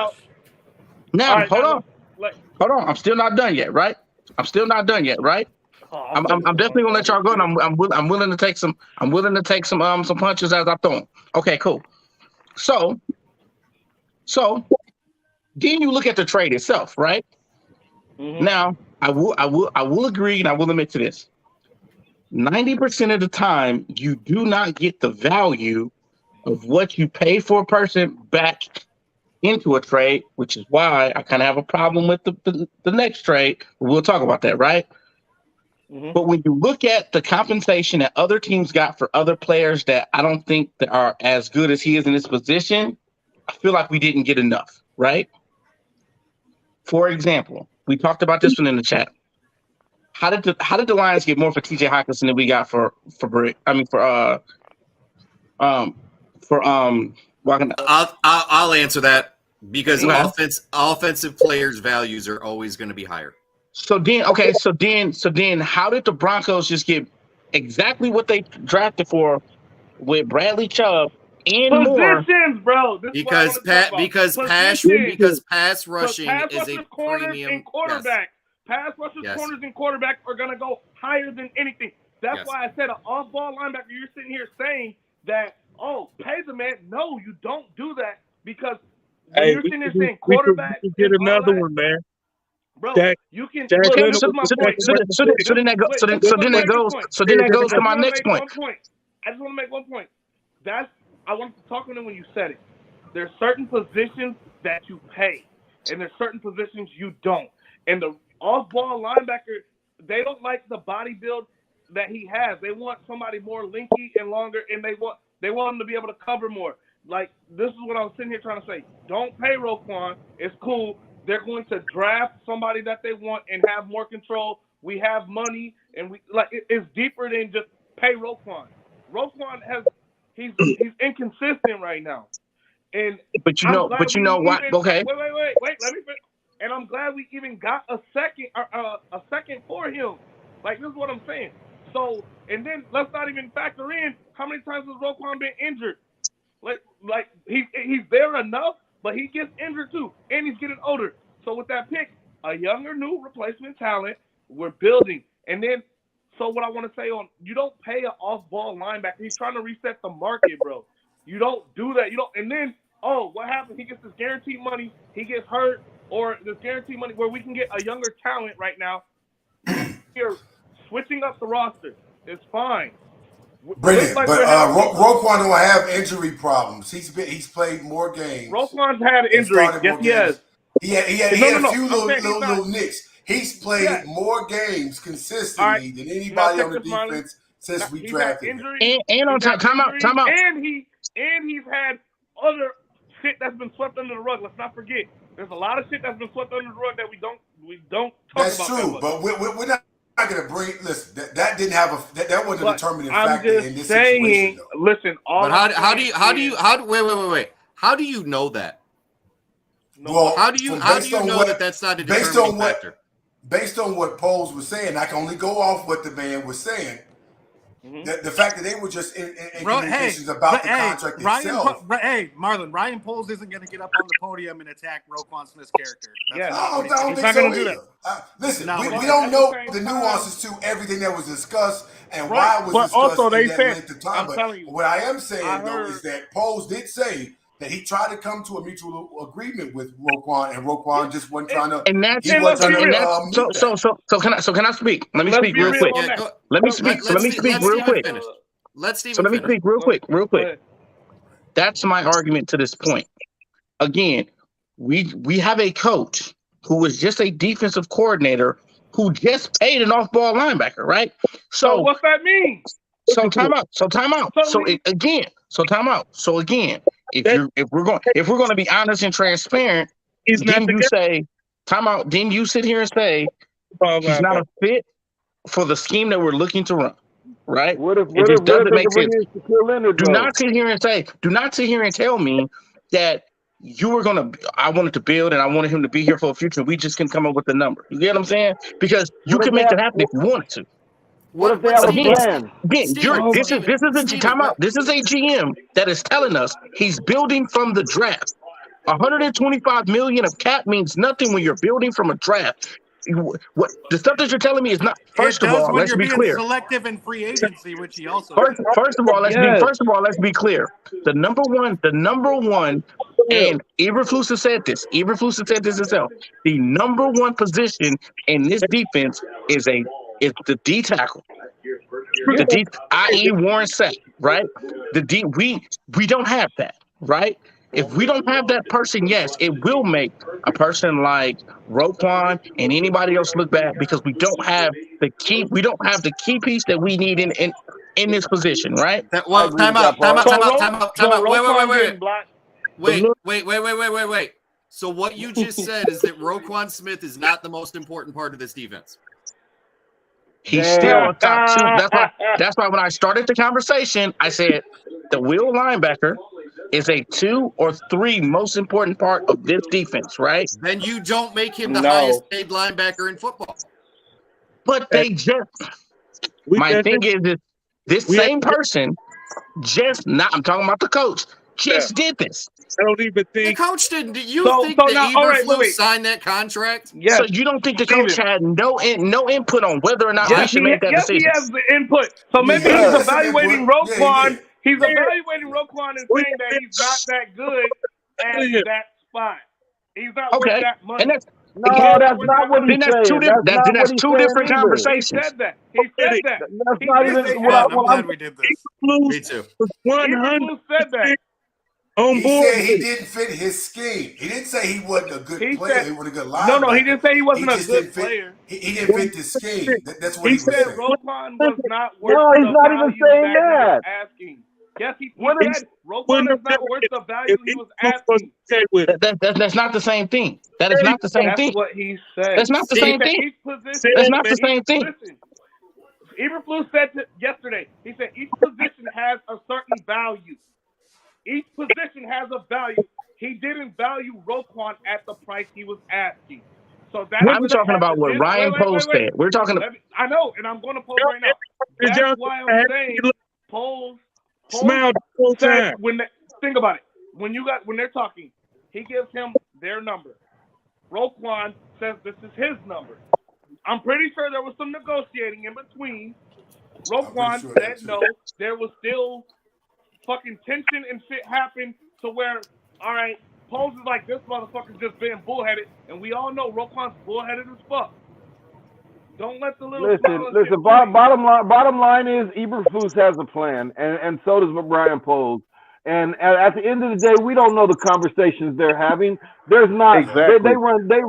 Speaker 8: Now, hold on. I'm still not done yet, right? I'm definitely gonna let y'all go, and I'm willing to take some. I'm willing to take some punches as I throw them. Okay, cool. So then you look at the trade itself, right? Mm-hmm. Now I will agree, and I will admit to this. 90% of the time, you do not get the value of what you pay for a person back into a trade, which is why I kind of have a problem with the next trade. We'll talk about that, right? Mm-hmm. But when you look at the compensation that other teams got for other players that I don't think that are as good as he is in this position, I feel like we didn't get enough, right? For example, we talked about this one in the chat. How did the Lions get more for TJ Hockenson than we got for Brick? I mean
Speaker 7: I'll answer that because offensive players' values are always going to be higher.
Speaker 8: So then, how did the Broncos just get exactly what they drafted for with Bradley Chubb and
Speaker 10: positions,
Speaker 8: more?
Speaker 10: Bro.
Speaker 7: Because pass rushing is a premium.
Speaker 10: And quarterback. Pass rushers, corners, and quarterbacks are going to go higher than anything. That's why I said an off-ball linebacker. You're sitting here saying that, pay the man. No, you don't do that because when you're sitting there saying quarterback.
Speaker 11: We get another one, man.
Speaker 10: Bro, you can.
Speaker 8: So then that goes to my next point.
Speaker 10: I just want to make one point. I wanted to talk with him when you said it. There's certain positions that you pay, and there's certain positions you don't. And the off-ball linebacker, they don't like the body build that he has. They want somebody more linky and longer, and they want him to be able to cover more. Like, this is what I was sitting here trying to say. Don't pay Roquan. It's cool. They're going to draft somebody that they want and have more control. We have money, and it's deeper than just pay Roquan. Roquan he's inconsistent right now, and
Speaker 8: you know what? Okay.
Speaker 10: Wait. Let me finish. And I'm glad we even got a second for him. Like, this is what I'm saying. So, and then let's not even factor in how many times has Roquan been injured. Like he's there enough, but he gets injured too, and he's getting older. So with that pick, a younger, new replacement talent, we're building. And then, so what I want to say you don't pay an off-ball linebacker. He's trying to reset the market, bro. You don't do that. You don't. And then, what happens? He gets this guaranteed money. He gets hurt, or this guaranteed money where we can get a younger talent right now. Here, switching up the roster. It's fine.
Speaker 9: Brilliant, but Roquan don't have injury problems. He's played more games.
Speaker 10: Roquan's had injuries. Yes, he has.
Speaker 9: He had a few little nicks. He's played more games consistently than anybody on the defense since we drafted him.
Speaker 8: And on time out.
Speaker 10: And he's had other shit that's been swept under the rug. Let's not forget. There's a lot of shit that's been swept under the rug that we don't talk about.
Speaker 9: That's true, but we're not not going to bring. Listen, that didn't have that wasn't a determining
Speaker 10: I'm
Speaker 9: factor
Speaker 10: just
Speaker 9: in this
Speaker 10: saying,
Speaker 9: situation. Though.
Speaker 10: Listen,
Speaker 7: But how do you wait? How do you know that?
Speaker 9: Well,
Speaker 7: how do you know that that's not a determining factor?
Speaker 9: Based on what Poles was saying, I can only go off what the man was saying. The fact that they were just in communications about the contract itself.
Speaker 12: Marlon, Ryan Poles isn't going to get up on the podium and attack Roquan Smith's character.
Speaker 9: I don't think so either. Listen, we don't know the nuances to everything that was discussed and why it was discussed also, in that length of time. But what I am saying, though, is that Poles did say that he tried to come to a mutual agreement with Roquan, and Roquan just wasn't trying to.
Speaker 8: And that's so can I speak? Let me speak real quick. Let me speak real quick.
Speaker 7: Let me
Speaker 8: speak real quick. That's my argument to this point. Again, we have a coach who was just a defensive coordinator who just paid an off-ball linebacker, right? So
Speaker 10: what's that mean?
Speaker 8: So time out. So again, if we're going to be honest and transparent, then you say time out. Then you sit here and say he's not a fit for the scheme that we're looking to run, right? It just doesn't make sense. Do not sit here and tell me that you were I wanted to build and I wanted him to be here for a future. We just can come up with a number. You get what I'm saying? Because you can make it happen if you wanted to.
Speaker 6: What if they have a plan?
Speaker 8: This is a GM that is telling us he's building from the draft. 125 million of cap means nothing when you're building from a draft. What the stuff that you're telling me is not. First of all, let's be clear.
Speaker 12: Selective in free agency, which he also.
Speaker 8: First of all, let's be clear. The number one, and Eberflus said this. Eberflus said this himself. The number one position in this defense is the D tackle. The D, i.e. Warren Sapp, right? The D, we don't have that, right? If we don't have that person, yes, it will make a person like Roquan and anybody else look bad because we don't have the key. We don't have the key piece that we need in this position, right?
Speaker 7: Time out. Wait. So what you just said is that Roquan Smith is not the most important part of this defense.
Speaker 8: He's still a top two. That's why when I started the conversation, I said the wheel linebacker is a 2 or 3 most important part of this defense, right?
Speaker 7: Then you don't make him the highest paid linebacker in football.
Speaker 8: But they just. My thing is this same person I'm talking about the coach. Did this.
Speaker 11: I don't even think
Speaker 7: the coach didn't. Do you think that Eberflus signed that contract?
Speaker 8: Yes. So you don't think the coach had no input on whether or not he should make that decision?
Speaker 10: Yes, he has the input. So maybe he's evaluating Roquan. He's evaluating Roquan and saying that he's not that good at that spot. He's not worth that money.
Speaker 8: And that's
Speaker 6: not what he's saying.
Speaker 8: That's two different conversations.
Speaker 10: He said that.
Speaker 6: That's not even what
Speaker 12: I'm glad we did this.
Speaker 7: Me too.
Speaker 11: 100%
Speaker 10: said that.
Speaker 9: He said he didn't fit his scheme. He didn't say he wasn't a good player. He wasn't a good linebacker.
Speaker 10: No, he didn't say he wasn't a good player.
Speaker 9: He didn't fit the scheme. That's what he
Speaker 10: said.
Speaker 9: saying.
Speaker 10: Roquan was not worth
Speaker 6: No, he's not even saying that.
Speaker 10: Asking. Yes, he said Roquan is not worth the value he was asking.
Speaker 8: That's not the same thing. That is not the same thing.
Speaker 10: That's what he said.
Speaker 8: That's not the same thing. That's not the same thing.
Speaker 10: Listen, Eberflus said yesterday, he said each position has a certain value. Each position has a value. He didn't value Roquan at the price he was asking. So that's
Speaker 8: I'm talking about what Ryan Poles said. We're talking about.
Speaker 10: I know, and I'm going to post right now. That's why I'm saying Poles
Speaker 11: smile the whole time.
Speaker 10: Think about it. When they're talking, he gives him their number. Roquan says this is his number. I'm pretty sure there was some negotiating in between. Roquan said no. There was still fucking tension and shit happened to where, all right, Poles is like, this motherfucker's just being bullheaded, and we all know Roquan's bullheaded as fuck. Don't let the little
Speaker 6: listen. Bottom line is Eberflus has a plan, and so does Brian Poles. And at the end of the day, we don't know the conversations they're having. There's not. Exactly.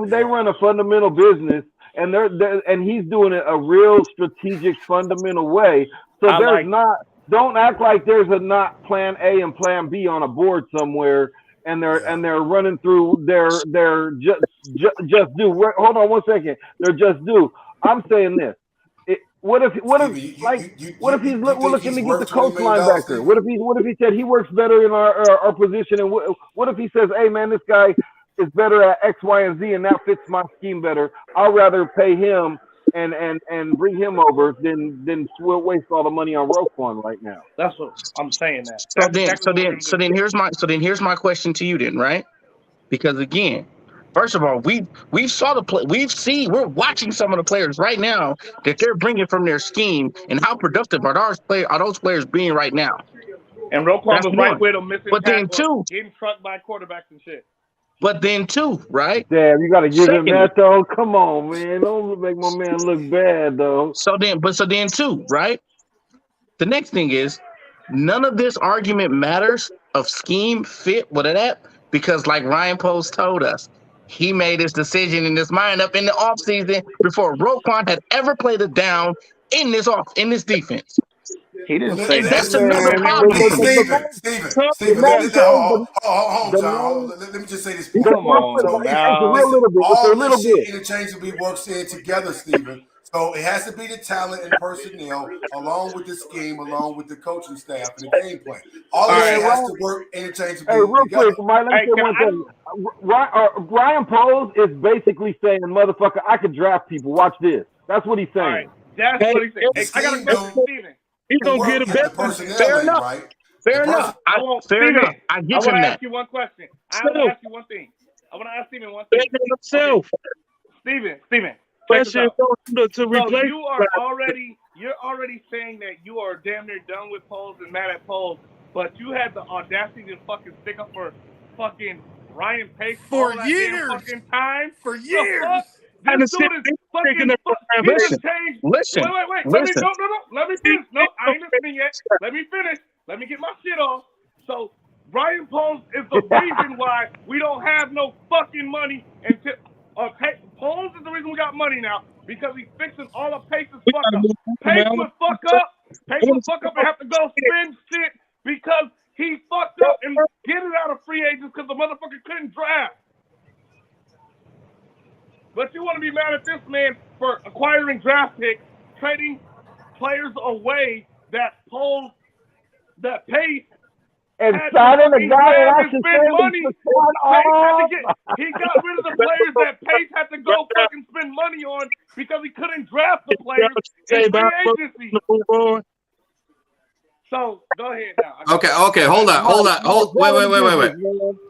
Speaker 6: They run a fundamental business, and and he's doing it a real strategic, fundamental way. So there's not. Don't act like there's a not plan A and plan B on a board somewhere, and they're running through their just do. Hold on one second. They're just do. I'm saying this. What if
Speaker 9: Stevie,
Speaker 6: what if
Speaker 9: you
Speaker 6: we're
Speaker 9: think
Speaker 6: looking
Speaker 9: he's
Speaker 6: to get the
Speaker 9: worth $20
Speaker 6: coach
Speaker 9: million,
Speaker 6: linebacker?
Speaker 9: Stevie?
Speaker 6: What if he said he works better in our position? And what if he says, hey man, this guy is better at X, Y, and Z, and that fits my scheme better. I'll rather pay him and bring him over than waste all the money on Roquan right now.
Speaker 10: That's what I'm saying. That's
Speaker 8: So
Speaker 10: exactly what we're gonna do.
Speaker 8: here's my question to you then, right? Because again, first of all, we saw the play. We're watching some of the players right now that they're bringing from their scheme, and how productive are those players being right now?
Speaker 10: And Roquan
Speaker 8: That's
Speaker 10: was
Speaker 8: one.
Speaker 10: right with him, missing
Speaker 8: But then
Speaker 10: tackles,
Speaker 8: two.
Speaker 10: getting trucked by quarterbacks and shit.
Speaker 8: But then two, right?
Speaker 6: Damn, you got to give
Speaker 8: Secondly,
Speaker 6: him that though. Come on, man, don't make my man look bad though.
Speaker 8: So then two, right? The next thing is, none of this argument matters of scheme, fit, what of that, because like Ryan Post told us, he made his decision in his mind up in the offseason before Roquan had ever played a down in this defense.
Speaker 10: He didn't
Speaker 9: Well,
Speaker 10: say
Speaker 8: And
Speaker 10: that.
Speaker 8: that's another problem.
Speaker 9: Steven, hold on, John. Let me just say this point.
Speaker 10: Come on,
Speaker 9: So
Speaker 10: now.
Speaker 9: listen, all
Speaker 6: It's a
Speaker 9: this
Speaker 6: little
Speaker 9: shit
Speaker 6: bit.
Speaker 9: interchangeably works in together, Steven. So it has to be the talent and personnel, along with the scheme, along with the coaching staff and the game plan. All of it has to work interchangeably
Speaker 6: Hey, real
Speaker 9: together.
Speaker 6: quick, Mike, let me say one thing. Ryan Poles is basically saying, motherfucker, I could draft people. Watch this. That's what he's saying.
Speaker 10: All right, that's what he said. Hey, I got a question for Steven.
Speaker 11: He's gonna get it better.
Speaker 8: Fair enough.
Speaker 9: Right?
Speaker 8: Fair enough. Fair enough. I give him
Speaker 10: want to
Speaker 8: that.
Speaker 10: ask you one question. I want to ask you one thing. I want to ask Steven one thing.
Speaker 11: Himself.
Speaker 10: Steven, check this
Speaker 11: Pressure
Speaker 10: out.
Speaker 11: to replace.
Speaker 10: You're already saying that you are damn near done with polls and mad at polls, but you had the audacity to fucking stick up for fucking Ryan Pace
Speaker 12: For
Speaker 10: all that
Speaker 12: years.
Speaker 10: damn fucking time.
Speaker 12: For years.
Speaker 10: This dude is fucking. He didn't change.
Speaker 8: Listen.
Speaker 10: Wait.
Speaker 8: Listen.
Speaker 10: Let me finish. No, I ain't listening yet. Let me finish. Let me get my shit off. So Ryan Poles is the reason why we don't have no fucking money until Poles is the reason we got money now because he's fixing all of Pace's fuck up. Pace would fuck up. Pace would fuck up and have to go spend shit because he fucked up and get it out of free agents because the motherfucker couldn't draft. But you want to be mad at this man for acquiring draft picks, trading players away that Pace
Speaker 6: And signing a guy that actually
Speaker 10: spend money.
Speaker 6: He
Speaker 10: got rid of the players that Pace had to go fucking spend money on because he couldn't draft the players in free agency. So go ahead now.
Speaker 7: Okay. Hold on. Wait.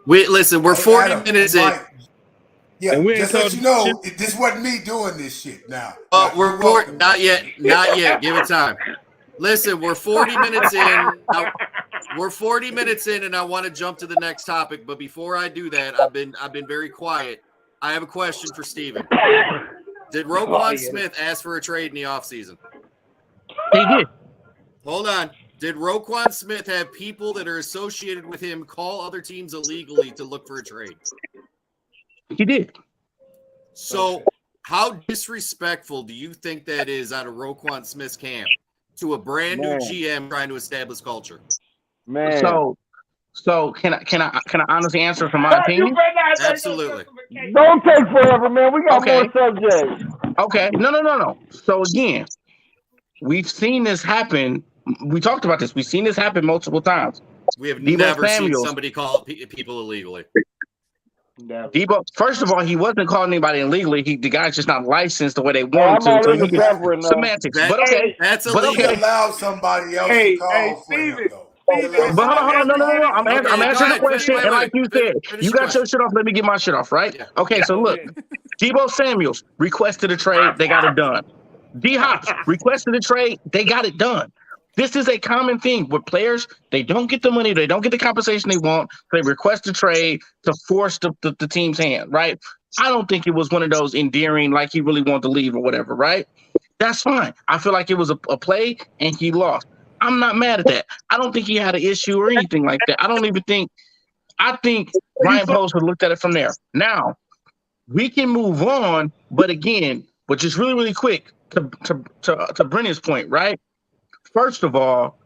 Speaker 7: We listen. We're 40 minutes in.
Speaker 9: Yeah, just let you know, this wasn't me doing this shit now.
Speaker 7: We're not yet. Give it time. Listen, we're 40 minutes in. We're 40 minutes in, and I want to jump to the next topic. But before I do that, I've been very quiet. I have a question for Steven. Did Roquan Smith ask for a trade in the offseason?
Speaker 8: He did.
Speaker 7: Hold on. Did Roquan Smith have people that are associated with him call other teams illegally to look for a trade?
Speaker 8: He did.
Speaker 7: So how disrespectful do you think that is out of Roquan Smith's camp to a brand new GM trying to establish culture?
Speaker 6: Man.
Speaker 8: So can I honestly answer from my opinion?
Speaker 7: Absolutely.
Speaker 6: Don't take forever, man. We got more subjects.
Speaker 8: Okay. No. So again, we've seen this happen. We talked about this. We've seen this happen multiple times.
Speaker 7: We have never seen somebody call people illegally.
Speaker 8: Debo, first of all, he wasn't calling anybody illegally. The guy's just not licensed the way they want him to. So he can, semantics. But okay.
Speaker 7: That's
Speaker 9: illegal. He allowed somebody else to call for him, though.
Speaker 8: But hold on. No. I'm answering the question. And like you said, you got your shit off. Let me get my shit off, right? Yeah. Okay, so look. Debo Samuels requested a trade. They got it done. D-Hops requested a trade. They got it done. This is a common thing with players. They don't get the money. They don't get the compensation they want. They request a trade to force the team's hand, right? I don't think it was one of those endearing, like he really wanted to leave or whatever, right? That's fine. I feel like it was a play and he lost. I'm not mad at that. I don't think he had an issue or anything like that. I think Ryan Post would looked at it from there. Now, we can move on, but just really, really quick to Brendan's point, right? First of all,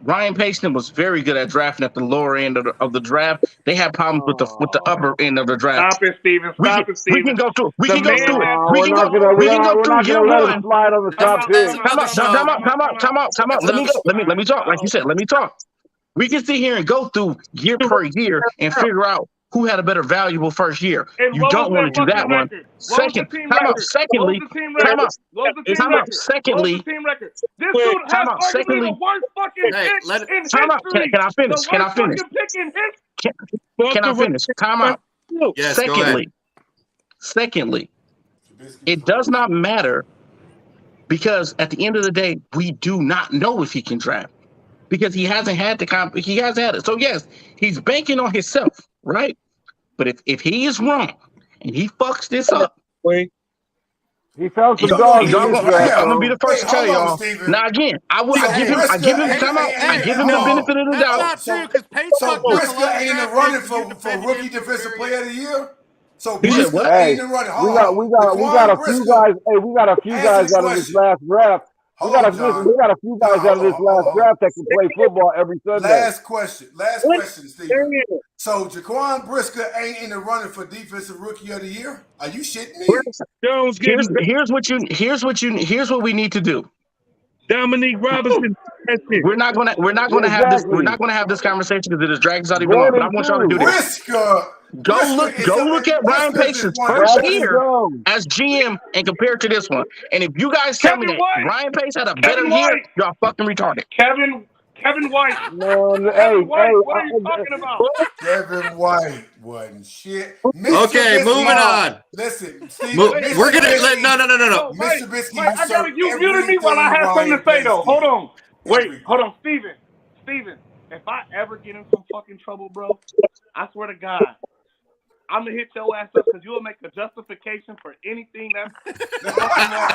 Speaker 8: Ryan Payson was very good at drafting at the lower end of the draft. They had problems with the upper end of the draft.
Speaker 10: Stop it, Steven. Stop it, Steven.
Speaker 8: We can go through. We
Speaker 10: The
Speaker 8: can go
Speaker 10: man
Speaker 8: through it.
Speaker 10: had-
Speaker 8: We can go through year
Speaker 6: let him
Speaker 8: one.
Speaker 6: slide on the top pick.
Speaker 8: Time out. Let me talk. Like you said, let me talk. We can sit here and go through year per year and figure out who had a better valuable first year.
Speaker 10: And
Speaker 8: You
Speaker 10: what
Speaker 8: don't
Speaker 10: was
Speaker 8: want to do that one.
Speaker 10: record?
Speaker 8: Second, time out. Secondly, time out.
Speaker 10: What was the team
Speaker 8: Time out.
Speaker 10: record?
Speaker 8: Secondly,
Speaker 10: What was the team record? This dude has
Speaker 8: time out.
Speaker 10: arguably
Speaker 8: Secondly,
Speaker 10: the worst fucking
Speaker 7: Hey,
Speaker 10: pick
Speaker 7: let it-
Speaker 10: in
Speaker 8: time out.
Speaker 10: history.
Speaker 8: Can I finish?
Speaker 10: The
Speaker 8: Can I
Speaker 10: worst
Speaker 8: finish?
Speaker 10: fucking pick in history.
Speaker 8: Can I finish? Time out.
Speaker 7: Yes, go ahead.
Speaker 8: Secondly, it does not matter because at the end of the day, we do not know if he can draft because he hasn't had he hasn't had it. So yes, he's banking on himself, right? But if he is wrong and he fucks this up,
Speaker 6: he found some dogs in this draft.
Speaker 8: I'm gonna be the first to tell
Speaker 9: hold on,
Speaker 8: y'all.
Speaker 9: Steven.
Speaker 8: Now again, I give him time out. I give him the benefit of the doubt.
Speaker 9: So Brisker ain't in the running for rookie defensive player of the year. So
Speaker 8: He said
Speaker 9: Brisker
Speaker 8: what?
Speaker 9: ain't in the running.
Speaker 6: We got a few guys. Hey, we got a few guys out of this last draft. We got a few guys out of this last draft that can play football every Sunday.
Speaker 9: Last question, Steven. So Jaquan Brisker ain't in the running for defensive rookie of the year? Are you shitting me?
Speaker 8: Here's what we need to do.
Speaker 11: Dominique Robinson.
Speaker 8: We're not gonna have this conversation because it is dragging out even longer. But I want y'all to do this.
Speaker 9: Brisker.
Speaker 8: Go look at Ryan Pace's first year as GM and compare it to this one. And if you guys tell me that Ryan Pace had a better year, y'all fucking retarded.
Speaker 10: Kevin White.
Speaker 6: Kevin
Speaker 10: White, what are you talking about?
Speaker 9: Kevin White wasn't shit.
Speaker 7: Okay, moving on.
Speaker 9: Listen, Steve,
Speaker 7: we're gonna let no.
Speaker 9: Mr. Bisky,
Speaker 10: Mike, I gotta you muted me while I have something to say though. Hold on. Wait, hold on, Steven. If I ever get in some fucking trouble, bro, I swear to God, I'm gonna hit your ass up because you'll make a justification for anything that's.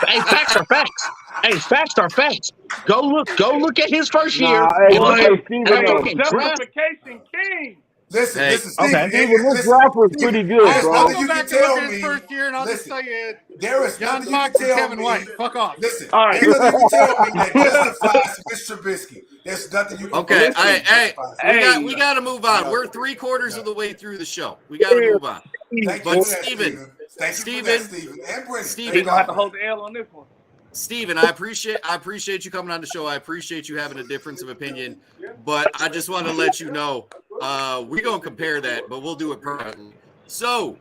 Speaker 8: Hey, facts are facts. Hey, facts are facts. Go look at his first year.
Speaker 10: Justification king.
Speaker 9: Listen, Steve.
Speaker 6: Okay. This draft was pretty good, bro.
Speaker 12: I'll go back and look at his first year, and I'll just tell you,
Speaker 9: there is
Speaker 12: John
Speaker 9: nothing
Speaker 12: Fox
Speaker 9: you
Speaker 12: and
Speaker 9: can tell
Speaker 12: Kevin
Speaker 9: me.
Speaker 12: White. Fuck off.
Speaker 9: Listen,
Speaker 10: all right.
Speaker 9: there's nothing you can tell me that justifies Mr. Bisky. There's nothing you can
Speaker 7: Okay,
Speaker 9: hey,
Speaker 7: we got to move on. We're 3/4 of the way through the show. We got to move on. But Steven,
Speaker 9: and Brittany,
Speaker 10: Steven, gonna have to hold the L on this one.
Speaker 7: Steven, I appreciate you coming on the show. I appreciate you having a difference of opinion, but I just want to let you know we're gonna compare that, but we'll do it privately. So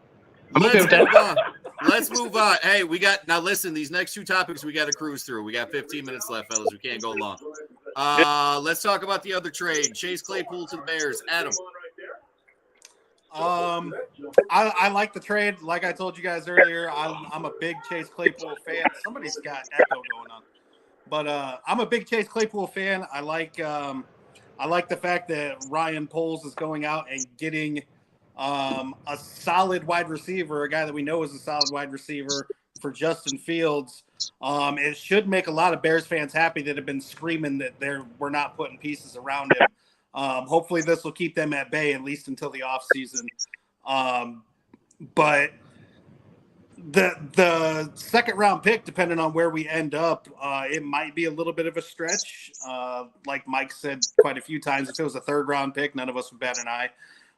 Speaker 7: let's move on. Hey, now listen, these next two topics we got to cruise through. We got 15 minutes left, fellas. We can't go long. Let's talk about the other trade. Chase Claypool to the Bears. Adam.
Speaker 12: I like the trade. Like I told you guys earlier, I'm a big Chase Claypool fan. Somebody's got echo going on, but I'm a big Chase Claypool fan. I like the fact that Ryan Poles is going out and getting a solid wide receiver, a guy that we know is a solid wide receiver for Justin Fields. It should make a lot of Bears fans happy that have been screaming that we're not putting pieces around him. Hopefully this will keep them at bay, at least until the offseason. But the second round pick, depending on where we end up, it might be a little bit of a stretch. Like Mike said quite a few times, if it was a third round pick, none of us would bat an eye.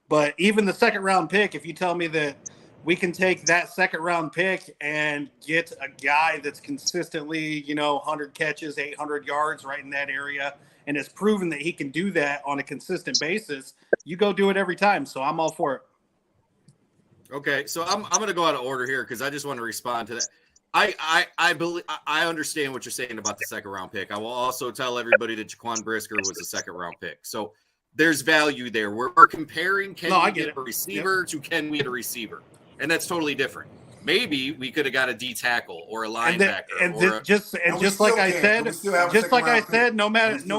Speaker 12: But even the second round pick, if you tell me that we can take that second round pick and get a guy that's consistently, 100 catches, 800 yards right in that area, and has proven that he can do that on a consistent basis, you go do it every time. So I'm all for it.
Speaker 7: Okay, so I'm going to go out of order here because I just want to respond to that. I understand what you're saying about the second round pick. I will also tell everybody that Jaquan Brisker was a second round pick. So there's value there. We're comparing can we get a receiver to can we get a receiver, and that's totally different. Maybe we could have got a D tackle or a linebacker.
Speaker 12: Just like I said, no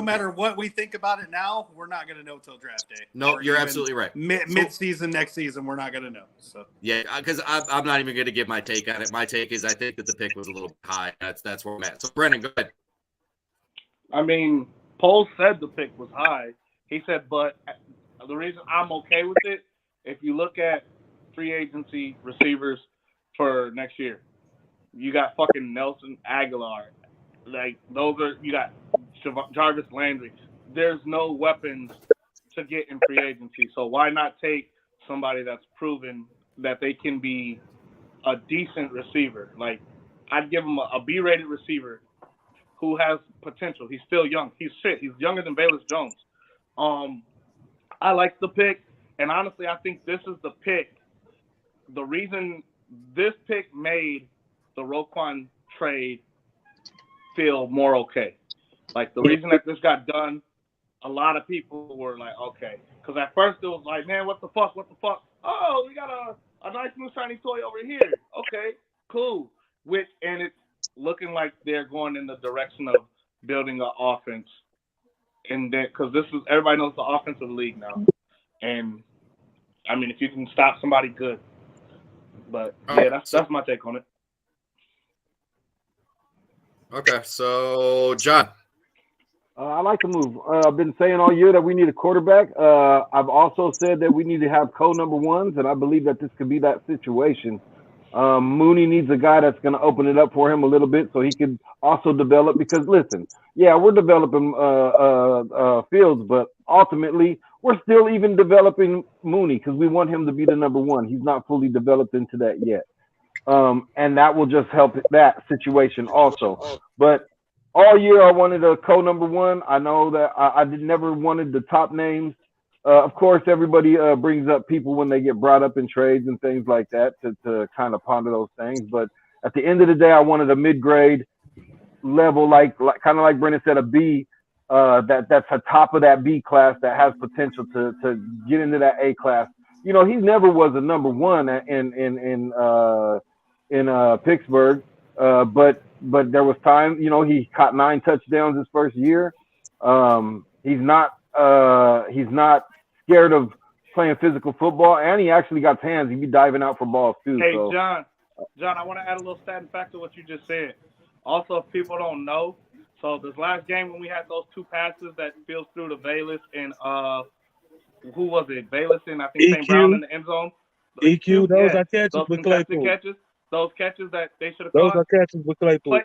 Speaker 12: matter what we think about it now, we're not going to know till draft day.
Speaker 7: No, you're absolutely right.
Speaker 12: Mid-season next season, we're not going to know. So
Speaker 7: yeah, because I'm not even going to give my take on it. My take is I think that the pick was a little high. That's where I'm at. So Brennan, go ahead.
Speaker 10: I mean, Poles said the pick was high. He said, but the reason I'm okay with it, if you look at free agency receivers for next year, you got fucking Nelson Aguilar, like those are, you got Jarvis Landry. there's no weapons to get in free agency. So why not take somebody that's proven that they can be a decent receiver? Like, I'd give him a B-rated receiver who has potential. He's still young. He's fit. He's younger than Bayless Jones. I like the pick, and honestly, I think this is the pick. The reason this pick made the Roquan trade feel more okay. Like, the reason that this got done, a lot of people were like, okay. Because at first it was like, man, what the fuck? Oh, we got a nice new shiny toy over here. Okay, cool. And it's looking like they're going in the direction of building an offense. And because everybody knows the offensive league now. And, I mean, if you can stop somebody, good. But, yeah, that's my take on it.
Speaker 7: Okay, so, John.
Speaker 6: I like the move. I've been saying all year that we need a quarterback. I've also said that we need to have co-number ones, and I believe that this could be that situation. Mooney needs a guy that's going to open it up for him a little bit so he could also develop. Because, listen, yeah, we're developing Fields, but ultimately we're still even developing Mooney because we want him to be the number one. He's not fully developed into that yet. And that will just help that situation also. But all year I wanted a co-number one. I know that I never wanted the top names. Of course, everybody brings up people when they get brought up in trades and things like that to kind of ponder those things. But at the end of the day, I wanted a mid-grade level, like kind of like Brennan said, a B. That's a top of that B class that has potential to get into that A class. You know, he never was a number one in Pittsburgh, but there was time. You know, he caught 9 touchdowns his first year. He's not scared of playing physical football, and he actually got hands. He'd be diving out for balls too.
Speaker 10: Hey,
Speaker 6: so.
Speaker 10: John, I want to add a little stat and fact to what you just said. Also, if people don't know, so this last game when we had those 2 passes that Fields threw to Bayless and who was it? Bayless and I think St. Brown in the end zone.
Speaker 11: EQ, those are catches with Claypool.
Speaker 10: Those catches that they should have
Speaker 11: caught.
Speaker 10: Those
Speaker 11: are catches with Claypool.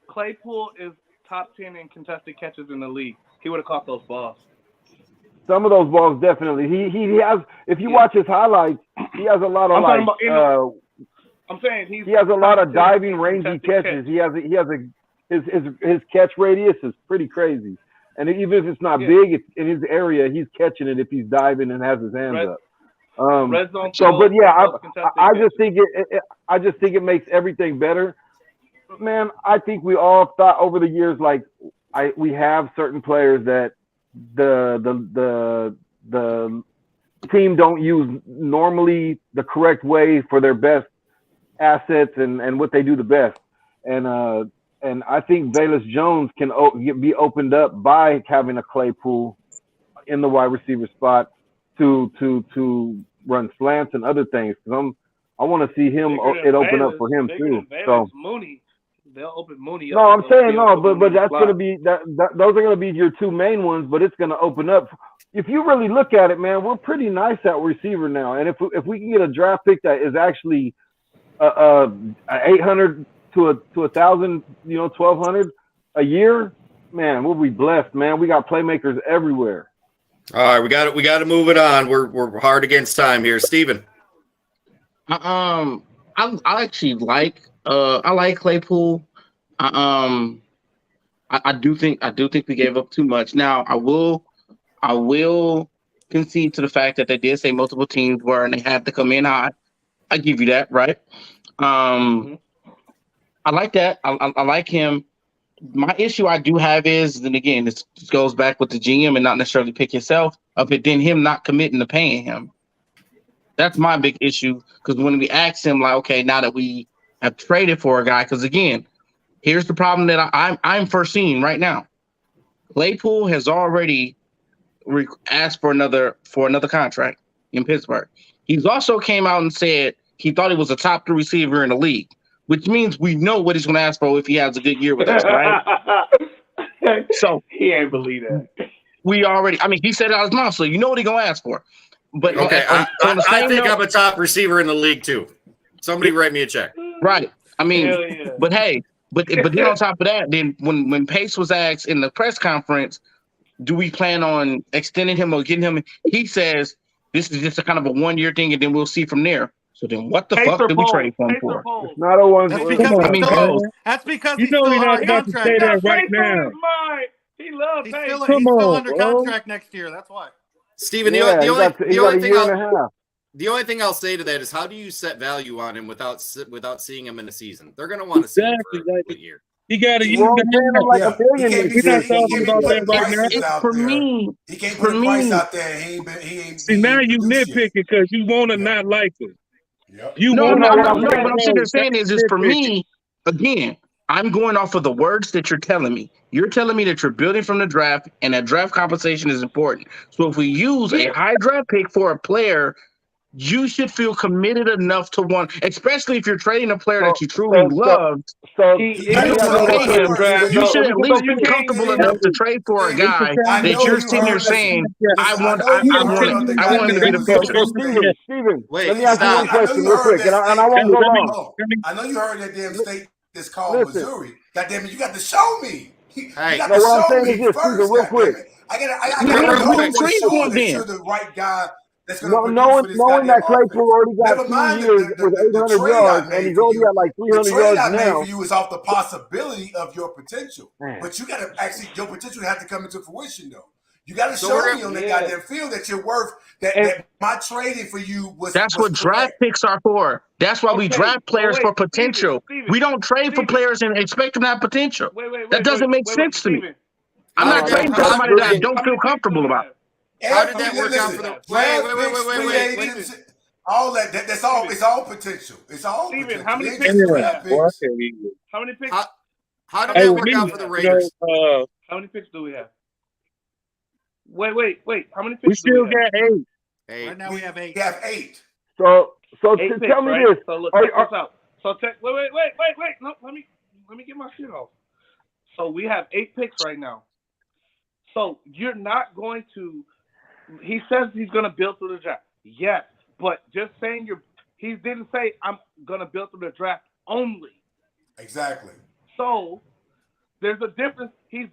Speaker 10: Claypool is top 10 in contested catches in the league. He would have caught those balls.
Speaker 6: Some of those balls definitely. He has. If you watch his highlights, he has a lot of
Speaker 10: I'm saying
Speaker 6: he has a lot of diving, rangy catches. His catch radius is pretty crazy. And even if it's not big, it's in his area, he's catching it if he's diving and has his hands up.
Speaker 10: Red zone
Speaker 6: but yeah, I just think it makes everything better. Man, I think we all thought over the years we have certain players that the team don't use normally the correct way for their best assets and what they do the best. And I think Bayless Jones can be opened up by having a Claypool in the wide receiver spot to run slants and other things. Because I want to see him open up for him too. So
Speaker 10: Mooney, they'll open Mooney up.
Speaker 6: No, I'm saying no, but that's going to be those are going to be your 2 main ones. But it's going to open up. If you really look at it, man, we're pretty nice at receiver now. And if we can get a draft pick that is actually 800 to 1,000, 1,200 a year, man, we'll be blessed, man. We got playmakers everywhere.
Speaker 7: All right, we got to move it on. We're hard against time here, Steven.
Speaker 8: I actually like Claypool. I do think we gave up too much. Now I will concede to the fact that they did say multiple teams were and they had to come in high. I give you that, right? I like that. I like him. My issue I do have is, and again, this goes back with the GM and not necessarily pick yourself, of it then him not committing to paying him. That's my big issue, because when we ask him, like, okay, now that we have traded for a guy, because again, here's the problem that I'm foreseeing right now. Claypool has already asked for another contract in Pittsburgh. He's also came out and said he thought he was a top 3 receiver in the league, which means we know what he's going to ask for if he has a good year with us, right? So
Speaker 10: he ain't believe that.
Speaker 8: He said it out of his mouth, so you know what he's going to ask for. But
Speaker 7: okay, I think I'm a top receiver in the league too. Somebody write me a check.
Speaker 8: Right. But hey, but then on top of that, then when Pace was asked in the press conference, do we plan on extending him or getting him? He says this is just a kind of a 1-year thing, and then we'll see from there. So then, what the fuck did we trade for him for?
Speaker 6: It's not a one.
Speaker 12: That's because
Speaker 8: I mean,
Speaker 12: still, that's because
Speaker 11: You
Speaker 12: he's
Speaker 11: know
Speaker 12: still
Speaker 11: he's
Speaker 12: under
Speaker 11: not about to
Speaker 12: contract.
Speaker 11: say that
Speaker 12: now.
Speaker 11: right now.
Speaker 10: He loves
Speaker 12: He's
Speaker 10: Pace.
Speaker 12: still,
Speaker 11: Come
Speaker 12: he's still
Speaker 11: on,
Speaker 12: under
Speaker 11: bro.
Speaker 12: contract next year. That's why.
Speaker 7: Steven,
Speaker 6: Yeah,
Speaker 7: the
Speaker 6: he
Speaker 7: only
Speaker 6: got a year and a half.
Speaker 7: the only thing I'll say to that is, how do you set value on him without seeing him in a season? They're going to want to see him
Speaker 11: Exactly.
Speaker 7: for
Speaker 11: Like,
Speaker 7: a year.
Speaker 11: he got a year
Speaker 6: We're
Speaker 11: and
Speaker 6: only paying
Speaker 11: a
Speaker 6: him like
Speaker 11: half.
Speaker 6: $1 million
Speaker 9: He can't
Speaker 6: this
Speaker 9: be,
Speaker 11: We're
Speaker 6: year.
Speaker 11: not
Speaker 9: he
Speaker 11: talking
Speaker 9: can't be
Speaker 11: about that
Speaker 9: putting
Speaker 11: right now.
Speaker 9: prices out
Speaker 8: For
Speaker 9: there.
Speaker 8: me,
Speaker 9: He can't
Speaker 8: for
Speaker 9: put a price
Speaker 8: me,
Speaker 9: out there. And he ain't
Speaker 11: See, now you
Speaker 9: produced yet.
Speaker 11: nitpicking because you want to
Speaker 9: Yeah.
Speaker 11: not like him.
Speaker 9: Yep.
Speaker 11: You
Speaker 8: no,
Speaker 11: want
Speaker 8: no,
Speaker 11: to
Speaker 8: I'm
Speaker 11: like
Speaker 8: not. No,
Speaker 11: him.
Speaker 8: what I'm sitting there saying
Speaker 11: That's
Speaker 8: is for
Speaker 11: nitpicking.
Speaker 8: me, again, I'm going off of the words that you're telling me. You're telling me that you're building from the draft, and that draft compensation is important. So if we use a high draft pick for a player, you should feel committed enough to want, especially if you're trading a player that you truly loved.
Speaker 9: He
Speaker 8: If you're
Speaker 9: got
Speaker 8: going to
Speaker 9: to
Speaker 8: pay
Speaker 9: know
Speaker 8: him,
Speaker 9: first,
Speaker 8: you
Speaker 9: Steven.
Speaker 8: should at least
Speaker 11: you
Speaker 8: be
Speaker 11: can't
Speaker 8: comfortable
Speaker 11: say
Speaker 8: enough to
Speaker 11: that.
Speaker 8: trade for a
Speaker 9: Steven,
Speaker 8: guy
Speaker 9: I
Speaker 8: that
Speaker 9: know
Speaker 8: you're
Speaker 9: you
Speaker 8: sitting here
Speaker 9: heard.
Speaker 8: saying, I
Speaker 9: Listen, I
Speaker 8: want,
Speaker 9: know you
Speaker 8: I
Speaker 9: heard
Speaker 8: want,
Speaker 9: of the
Speaker 8: I want him to be the
Speaker 9: goddamn
Speaker 8: future.
Speaker 6: So
Speaker 9: Missouri man.
Speaker 6: Steven,
Speaker 7: Wait,
Speaker 6: let me ask you one
Speaker 7: stop.
Speaker 9: I know
Speaker 6: question
Speaker 9: you
Speaker 6: real
Speaker 9: heard
Speaker 6: quick,
Speaker 9: that
Speaker 6: and I
Speaker 9: state.
Speaker 6: won't go long.
Speaker 9: Oh, I know you heard that damn state that's called
Speaker 6: Listen,
Speaker 9: Missouri. Goddamn it, you got to show me. You
Speaker 7: Hey,
Speaker 9: got
Speaker 6: no,
Speaker 9: to
Speaker 6: what I'm
Speaker 9: show
Speaker 6: saying
Speaker 9: me
Speaker 6: is this, Steven,
Speaker 9: first.
Speaker 6: real
Speaker 9: Goddamn
Speaker 6: quick.
Speaker 9: it, I
Speaker 8: Real
Speaker 9: gotta
Speaker 8: quick, we
Speaker 9: know
Speaker 8: don't
Speaker 9: for
Speaker 8: trade for
Speaker 9: sure
Speaker 8: him
Speaker 9: that
Speaker 8: then.
Speaker 9: you're the right guy that's gonna
Speaker 6: No,
Speaker 9: produce for this
Speaker 6: knowing
Speaker 9: goddamn
Speaker 6: that Claypool
Speaker 9: offense.
Speaker 6: already got
Speaker 9: Never
Speaker 6: 2
Speaker 9: mind
Speaker 6: years with
Speaker 9: the
Speaker 6: 800
Speaker 9: trade I
Speaker 6: yards, and
Speaker 9: made
Speaker 6: he's
Speaker 9: for
Speaker 6: already
Speaker 9: you.
Speaker 6: at like
Speaker 9: The
Speaker 6: 300
Speaker 9: trade
Speaker 6: yards
Speaker 9: I made
Speaker 6: now.
Speaker 9: for you is off the possibility of your potential.
Speaker 6: Man.
Speaker 9: But you gotta actually, your potential have to come into fruition though. You gotta
Speaker 7: So
Speaker 9: show
Speaker 7: we're
Speaker 9: me on that
Speaker 10: Yeah.
Speaker 9: goddamn field that you're worth that,
Speaker 10: And-
Speaker 9: that my trading for you was
Speaker 8: That's what draft
Speaker 9: correct.
Speaker 8: picks are for. That's why we
Speaker 10: Okay,
Speaker 8: draft
Speaker 10: so
Speaker 8: players
Speaker 10: wait,
Speaker 8: for potential.
Speaker 10: Steven,
Speaker 8: We don't trade for
Speaker 10: Steven.
Speaker 8: players and expect them to have potential.
Speaker 10: Wait,
Speaker 8: That doesn't make sense to me.
Speaker 10: Steven.
Speaker 8: I'm
Speaker 7: How
Speaker 8: not
Speaker 7: did that-
Speaker 8: trading for
Speaker 7: how
Speaker 8: somebody
Speaker 7: did
Speaker 8: that I
Speaker 7: that-
Speaker 8: don't feel comfortable about.
Speaker 7: How did that work out for the?
Speaker 9: Draft
Speaker 7: Wait,
Speaker 9: picks, free
Speaker 7: wait.
Speaker 9: agents, all that's all. It's all potential. It's all
Speaker 10: Steven,
Speaker 9: potential.
Speaker 10: how many
Speaker 9: It ain't
Speaker 10: picks
Speaker 9: just
Speaker 10: do we
Speaker 9: draft
Speaker 10: have?
Speaker 11: Boy, I
Speaker 9: picks.
Speaker 11: can't even.
Speaker 10: How many picks?
Speaker 7: How did
Speaker 11: Hey,
Speaker 7: that
Speaker 11: with
Speaker 7: work
Speaker 11: me,
Speaker 7: out for the
Speaker 11: you
Speaker 7: Raiders?
Speaker 11: know,
Speaker 10: How many picks do we have? Wait. How many
Speaker 11: we
Speaker 10: picks do
Speaker 11: still
Speaker 10: we have?
Speaker 11: got 8.
Speaker 7: Hey,
Speaker 12: Right now we have 8.
Speaker 9: We have 8.
Speaker 6: So
Speaker 10: 8 picks,
Speaker 6: tell me
Speaker 10: right?
Speaker 6: this.
Speaker 10: So look,
Speaker 6: Are-
Speaker 10: check this out. So wait. No, let me get my shit off. So we have 8 picks right now. So you're not going to. He says he's going to build through the draft. Yes, but just saying he didn't say I'm going to build through the draft only.
Speaker 9: Exactly.
Speaker 10: So there's a difference. He's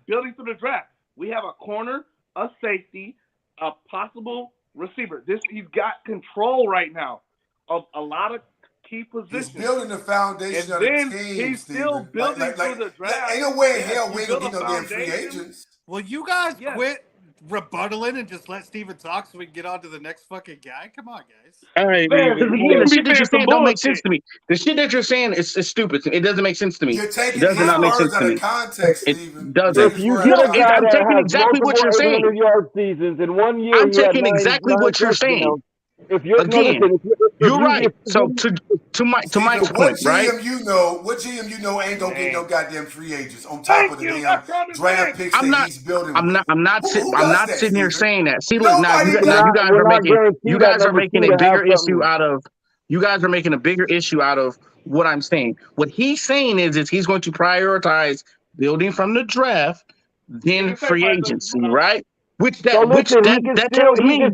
Speaker 10: building through the draft. We have a corner, a safety, a possible receiver. He's got control right now of a lot of key positions.
Speaker 9: He's building the foundation
Speaker 10: And
Speaker 9: of
Speaker 10: then
Speaker 9: the team.
Speaker 10: he's still
Speaker 9: Steven.
Speaker 10: building through the draft.
Speaker 9: Ain't no way in
Speaker 10: Yes,
Speaker 9: hell
Speaker 10: you
Speaker 9: we ain't
Speaker 10: build
Speaker 9: gonna get
Speaker 10: a
Speaker 9: no damn free
Speaker 10: foundation.
Speaker 9: agents.
Speaker 12: Will you guys
Speaker 10: Yes.
Speaker 12: quit rebuttaling and just let Steven talk so we can get on to the next fucking guy? Come on, guys.
Speaker 11: I ain't
Speaker 8: Man,
Speaker 11: even.
Speaker 8: because again, the shit that you're saying don't make sense to me. The shit that you're saying is stupid. It doesn't make sense to me.
Speaker 9: You're
Speaker 8: It
Speaker 9: taking
Speaker 8: does
Speaker 9: his
Speaker 8: not make
Speaker 9: words
Speaker 8: sense
Speaker 9: out
Speaker 8: to
Speaker 9: of
Speaker 8: me.
Speaker 9: context,
Speaker 8: It
Speaker 9: Steven.
Speaker 8: doesn't.
Speaker 6: If you
Speaker 9: No,
Speaker 6: get a guy
Speaker 8: I'm
Speaker 6: that
Speaker 8: taking
Speaker 6: has
Speaker 8: exactly what
Speaker 6: multiple
Speaker 8: you're saying.
Speaker 6: 800-yard seasons in 1 year,
Speaker 8: I'm
Speaker 6: he had
Speaker 8: taking exactly
Speaker 6: nine
Speaker 8: what you're saying.
Speaker 6: touchdowns. If you're
Speaker 8: Again,
Speaker 6: no, listen,
Speaker 8: you're right. So to Mike's
Speaker 9: Steven, what
Speaker 8: point, right?
Speaker 9: GM you know ain't gonna get no goddamn free agents on top
Speaker 10: Thank
Speaker 9: of the
Speaker 10: you.
Speaker 9: damn
Speaker 10: That's what I'm
Speaker 9: draft
Speaker 10: saying.
Speaker 9: picks
Speaker 8: I'm
Speaker 9: that
Speaker 8: not.
Speaker 9: he's building.
Speaker 8: I'm not
Speaker 9: Who
Speaker 8: sitting.
Speaker 9: does
Speaker 8: I'm not
Speaker 9: that,
Speaker 8: sitting here
Speaker 9: Steven?
Speaker 8: saying that. See, look now,
Speaker 9: Nobody
Speaker 8: you
Speaker 9: does.
Speaker 8: guys
Speaker 6: we're
Speaker 8: are
Speaker 6: not
Speaker 8: making
Speaker 6: guaranteed that number 2
Speaker 8: a
Speaker 6: to have
Speaker 8: bigger issue
Speaker 6: something.
Speaker 8: out of. You guys are making a bigger issue out of what I'm saying. What he's saying is he's going to prioritize building from the draft, then free agency, right? Which
Speaker 6: So listen, he can
Speaker 8: tells me right.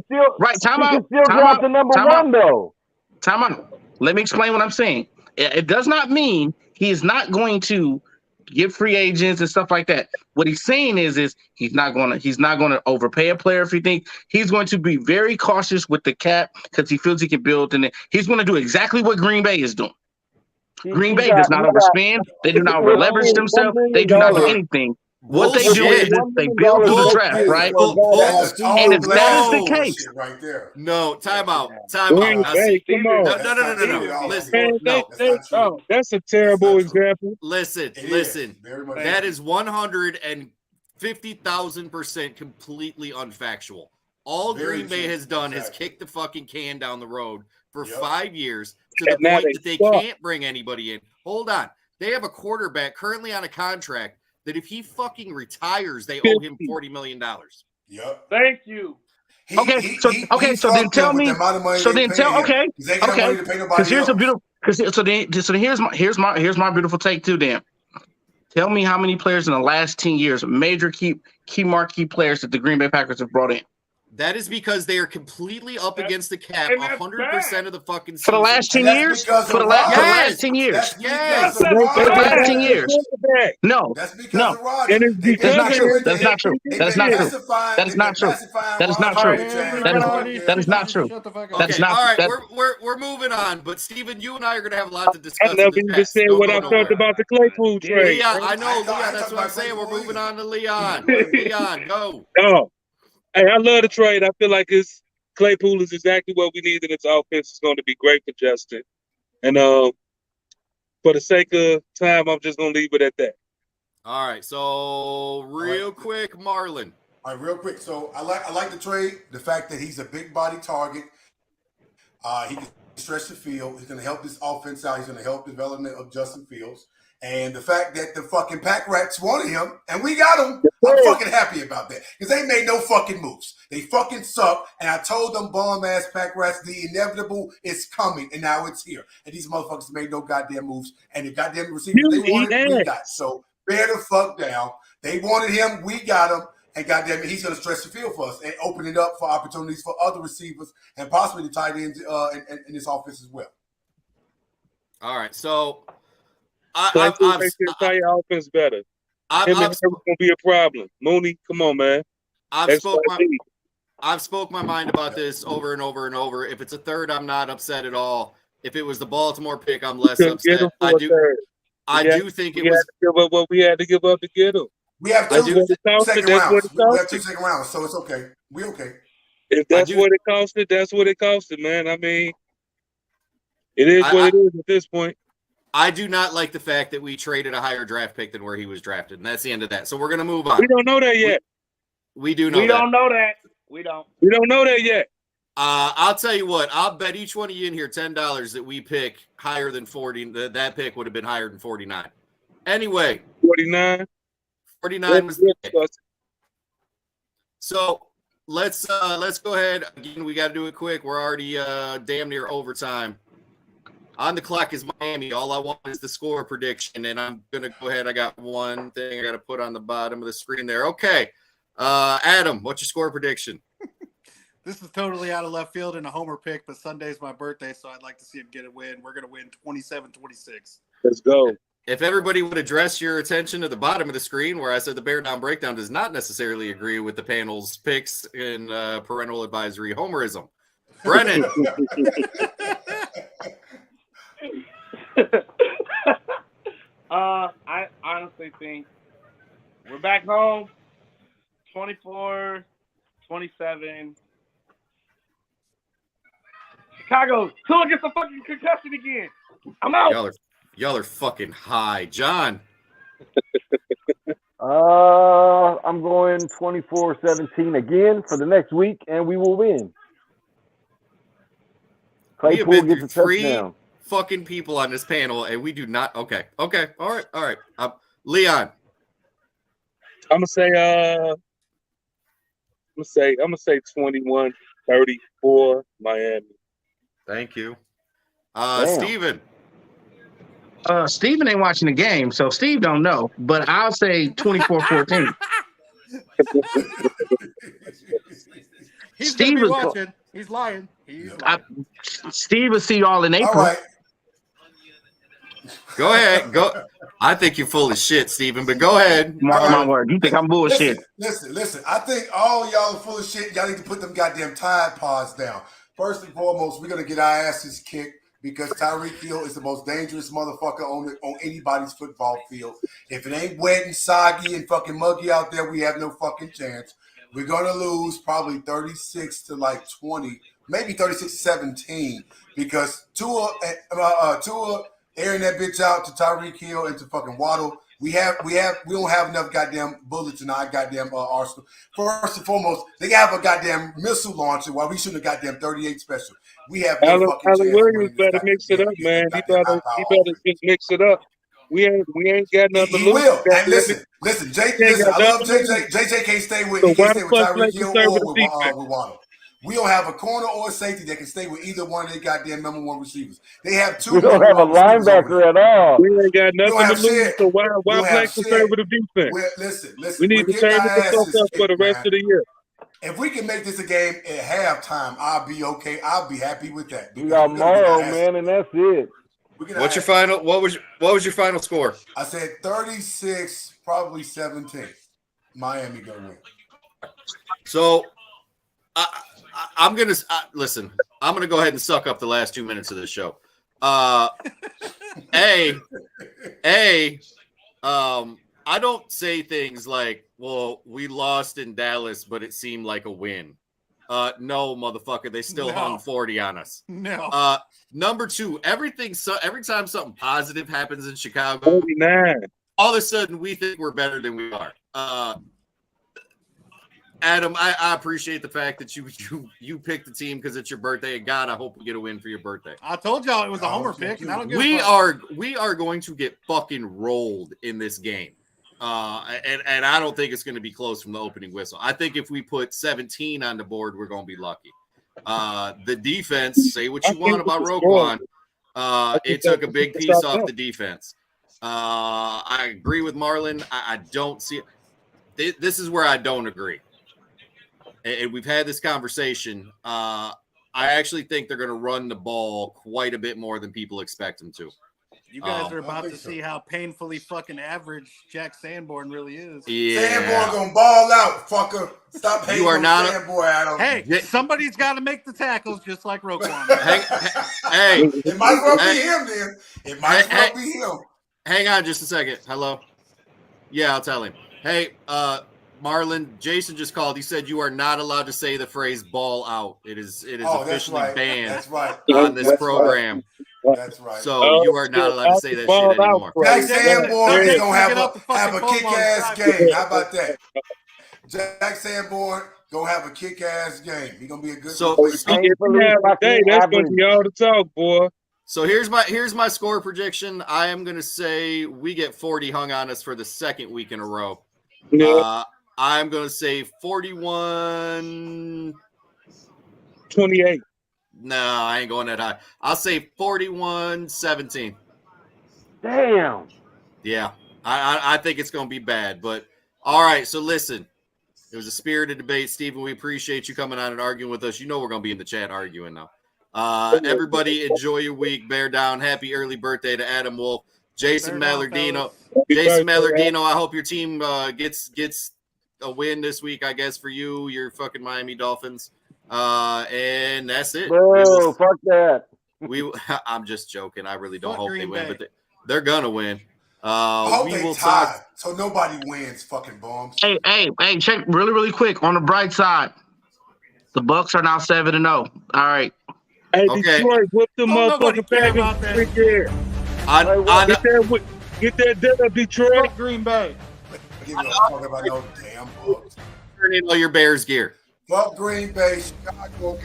Speaker 6: he can still draft the number 1 though.
Speaker 8: Time out. Let me explain what I'm saying. It does not mean he is not going to give free agents and stuff like that. What he's saying is he's not gonna overpay a player if he thinks he's going to be very cautious with the cap because he feels he can build, and he's going to do exactly what Green Bay is doing. Green Bay does not overspend. They do not over leverage themselves. They do not do anything. What they do is they build through the draft, right? And if that is the case,
Speaker 9: right there.
Speaker 7: No, time out.
Speaker 11: Green
Speaker 7: Now,
Speaker 11: Bay, come on.
Speaker 7: No. Listen,
Speaker 11: Man,
Speaker 7: no.
Speaker 11: that's a terrible example.
Speaker 7: Listen. That is 150,000% completely unfactual. All Green Bay has done is kick the fucking can down the road for 5 years to the point that they can't bring anybody in. Hold on. They have a quarterback currently on a contract that if he fucking retires, they owe him $40 million.
Speaker 9: Yep.
Speaker 10: Thank you.
Speaker 8: So then tell me. Because here's a beautiful. Here's my beautiful take too. Dan, tell me how many players in the last 10 years, major key marquee players that the Green Bay Packers have brought in.
Speaker 7: That is because they are completely up against the cap
Speaker 11: and that's
Speaker 7: 100% of the fucking season.
Speaker 8: For the last 10 years? For the last 10 years.
Speaker 7: Yes.
Speaker 8: For the last 10 years. No.
Speaker 9: That's because
Speaker 8: No.
Speaker 9: of Rodgers.
Speaker 11: And it's
Speaker 9: They've
Speaker 11: because
Speaker 9: been
Speaker 8: That's not true.
Speaker 9: doing
Speaker 8: That is
Speaker 9: it.
Speaker 8: not true.
Speaker 9: They've
Speaker 8: That is
Speaker 9: been
Speaker 8: not true.
Speaker 9: pacifying-
Speaker 8: That is
Speaker 9: they've
Speaker 8: not
Speaker 9: been
Speaker 8: true.
Speaker 9: pacifying
Speaker 8: That is not
Speaker 9: Rodgers
Speaker 8: true.
Speaker 9: and Jazz.
Speaker 8: That is
Speaker 9: Rodgers.
Speaker 8: that is not true. That is
Speaker 7: Okay,
Speaker 8: not
Speaker 7: all right,
Speaker 8: that,
Speaker 7: we're moving on, but Steven, you and I are going to have a lot to
Speaker 11: I
Speaker 7: discuss.
Speaker 11: never
Speaker 7: in
Speaker 11: even
Speaker 7: this
Speaker 11: said
Speaker 7: Don't
Speaker 11: what
Speaker 7: go
Speaker 11: I
Speaker 7: nowhere.
Speaker 11: felt about the Claypool trade.
Speaker 7: Leon,
Speaker 11: man.
Speaker 7: I know,
Speaker 9: I
Speaker 7: Leon.
Speaker 9: talked
Speaker 7: That's what I'm
Speaker 9: about
Speaker 7: saying. We're
Speaker 9: Claypool
Speaker 7: moving
Speaker 9: either.
Speaker 7: on to Leon. Leon, go.
Speaker 11: Oh, hey, I love the trade. I feel like Claypool is exactly what we need, and its offense is going to be great for Justin. And for the sake of time, I'm just going to leave it at that.
Speaker 7: All right, so real quick, Marlon.
Speaker 9: All right, real quick. So I like the trade. The fact that he's a big body target. He can stretch the field. He's going to help this offense out. He's going to help development of Justin Fields. And the fact that the fucking Pack Rats wanted him and we got him, I'm fucking happy about that. Because they made no fucking moves. They fucking suck. And I told them bum-ass Pack Rats the inevitable is coming. And now it's here. And these motherfuckers made no goddamn moves. And the goddamn receivers they wanted, we got. So bear the fuck down. They wanted him. We got him. And goddamn it, he's going to stretch the field for us and open it up for opportunities for other receivers and possibly the tight ends in this offense as well.
Speaker 7: All right, so
Speaker 11: Claypool makes the entire offense better. Him and Harris going to be a problem. Mooney, come on, man.
Speaker 7: I've spoke my mind about this over and over and over. If it's a third, I'm not upset at all. If it was the Baltimore pick, I'm less upset. I do think it was.
Speaker 11: Give up what we had to give up to get him.
Speaker 9: We have two second rounds. We have 2 second rounds, so it's okay. We okay.
Speaker 11: If that's what it costed, that's what it costed, man. I mean, it is what it is at this point.
Speaker 7: I do not like the fact that we traded a higher draft pick than where he was drafted, and that's the end of that. So we're going to move on.
Speaker 11: We don't know that yet.
Speaker 7: We do know
Speaker 10: We
Speaker 7: that.
Speaker 10: don't know that. We don't.
Speaker 11: We don't know that yet.
Speaker 7: I'll tell you what. I'll bet each one of you in here $10 that we pick higher than 40. That pick would have been higher than 49. Anyway.
Speaker 11: 49?
Speaker 7: 49 was the pick. So let's go ahead. Again, we got to do it quick. We're already damn near overtime. On the clock is Miami. All I want is the score prediction, and I'm going to go ahead. I got one thing I got to put on the bottom of the screen there. Okay. Adam, what's your score prediction?
Speaker 12: This is totally out of left field and a homer pick, but Sunday's my birthday, so I'd like to see him get a win. We're going to win 27-26.
Speaker 11: Let's go.
Speaker 7: If everybody would address your attention to the bottom of the screen where I said the Beardown Breakdown does not necessarily agree with the panel's picks in parental advisory homerism. Brennan.
Speaker 10: I honestly think we're back home 24-27. Chicago, Tua gets a fucking concussion again. I'm out.
Speaker 7: Y'all are fucking high. John.
Speaker 6: I'm going 24-17 again for the next week, and we will win. Claypool gets a touchdown.
Speaker 7: Fucking people on this panel, and we do not. Okay. All right. Leon.
Speaker 11: I'm gonna say 21-34 Miami.
Speaker 7: Thank you. Steven.
Speaker 8: Steven ain't watching the game, so Steve don't know. But I'll say 24-14.
Speaker 12: He's gonna be watching. He's lying.
Speaker 8: Steve will see y'all in April.
Speaker 9: All right.
Speaker 7: Go ahead. Go. I think you're full of shit, Steven, but go ahead.
Speaker 8: Mark my word. You think I'm bullshit.
Speaker 9: Listen. I think all y'all are full of shit. Y'all need to put them goddamn Tide Pods down. First and foremost, we're going to get our asses kicked because Tyreek Hill is the most dangerous motherfucker on anybody's football field. If it ain't wet and soggy and fucking muggy out there, we have no fucking chance. We're going to lose probably 36 to like 20, maybe 36-17 because Tua airing that bitch out to Tyreek Hill and to fucking Waddle. We don't have enough goddamn bullets in our goddamn arsenal. First and foremost, they have a goddamn missile launcher while we shouldn't have goddamn 38 special. We have no fucking chance.
Speaker 11: Alan Williams better mix it up, man. He better just mix it up. We ain't got nothing to lose.
Speaker 9: He will. And listen, I love JJ. JJ can't stay with Tyreek Hill or with Waddle. We don't have a corner or a safety that can stay with either one of their goddamn number one receivers. They have two.
Speaker 6: We don't have a linebacker at all.
Speaker 11: We ain't got nothing to lose. So why play conservative defense?
Speaker 9: Listen.
Speaker 11: We need to turn the fuck up for the rest of the year.
Speaker 9: If we can make this a game at halftime, I'll be okay. I'll be happy with that.
Speaker 6: We got Morrow, man, and that's it.
Speaker 7: What's your final? What was your final score?
Speaker 9: I said 36, probably 17. Miami gonna win.
Speaker 7: So I'm gonna listen. I'm gonna go ahead and suck up the last 2 minutes of this show. I don't say things like, well, we lost in Dallas, but it seemed like a win. No, motherfucker, they still hung 40 on us.
Speaker 12: No.
Speaker 7: Number two, every time something positive happens in Chicago,
Speaker 11: 49.
Speaker 7: all of a sudden we think we're better than we are. Adam, I appreciate the fact that you picked the team because it's your birthday, and God, I hope we get a win for your birthday.
Speaker 12: I told y'all it was a homer pick, and I don't give
Speaker 7: we
Speaker 12: a fuck.
Speaker 7: we are going to get fucking rolled in this game. And I don't think it's going to be close from the opening whistle. I think if we put 17 on the board, we're going to be lucky. The defense, say what you want about Roquan. It took a big piece off the defense. I agree with Marlon. I don't see it. This is where I don't agree. And we've had this conversation. I actually think they're going to run the ball quite a bit more than people expect them to.
Speaker 12: You guys are about to see how painfully fucking average Jack Sanborn really is.
Speaker 7: Yeah.
Speaker 9: Sanborn gonna ball out, fucker. Stop hating on Sanborn, Adam.
Speaker 12: Hey, somebody's got to make the tackles just like Roquan.
Speaker 7: Hey,
Speaker 9: it might well be him then. It might well be him.
Speaker 7: Hang on just a second. Hello? Yeah, I'll tell him. Hey, Marlon, Jason just called. He said you are not allowed to say the phrase ball out. It is officially banned on this program.
Speaker 9: That's right.
Speaker 7: So you are not allowed to say that shit anymore.
Speaker 9: Jack Sanborn is gonna have a kick-ass game. How about that? Jack Sanborn gonna have a kick-ass game. He's gonna be a good.
Speaker 11: That's going to be all the talk, boy.
Speaker 7: So here's my score prediction. I am gonna say we get 40 hung on us for the second week in a row.
Speaker 11: Yeah.
Speaker 7: I'm gonna say 41-28. No, I ain't going that high. I'll say 41-17.
Speaker 6: Damn.
Speaker 7: Yeah, I think it's going to be bad. But, all right, so listen. It was a spirited debate, Stephen. We appreciate you coming on and arguing with us. You know we're going to be in the chat arguing now. Everybody enjoy your week. Bear down. Happy early birthday to Adam Wolf. Jason Mallardino. I hope your team gets a win this week, I guess, for you, your fucking Miami Dolphins. And that's it.
Speaker 6: Bro, fuck that.
Speaker 7: I'm just joking. I really don't hope they win, but they're gonna win.
Speaker 9: I hope they tie, so nobody wins. Fucking bombs.
Speaker 8: Hey! Check really quick on the bright side. The Bucks are now 7-0. All right.
Speaker 11: Hey, Detroit, whoop the motherfucking Packers here. Get that dub, Detroit.
Speaker 12: Fuck Green Bay.
Speaker 9: Give me a fuck about no damn Bucks.
Speaker 7: Turn in all your Bears gear.
Speaker 9: Fuck Green Bay, Chicago.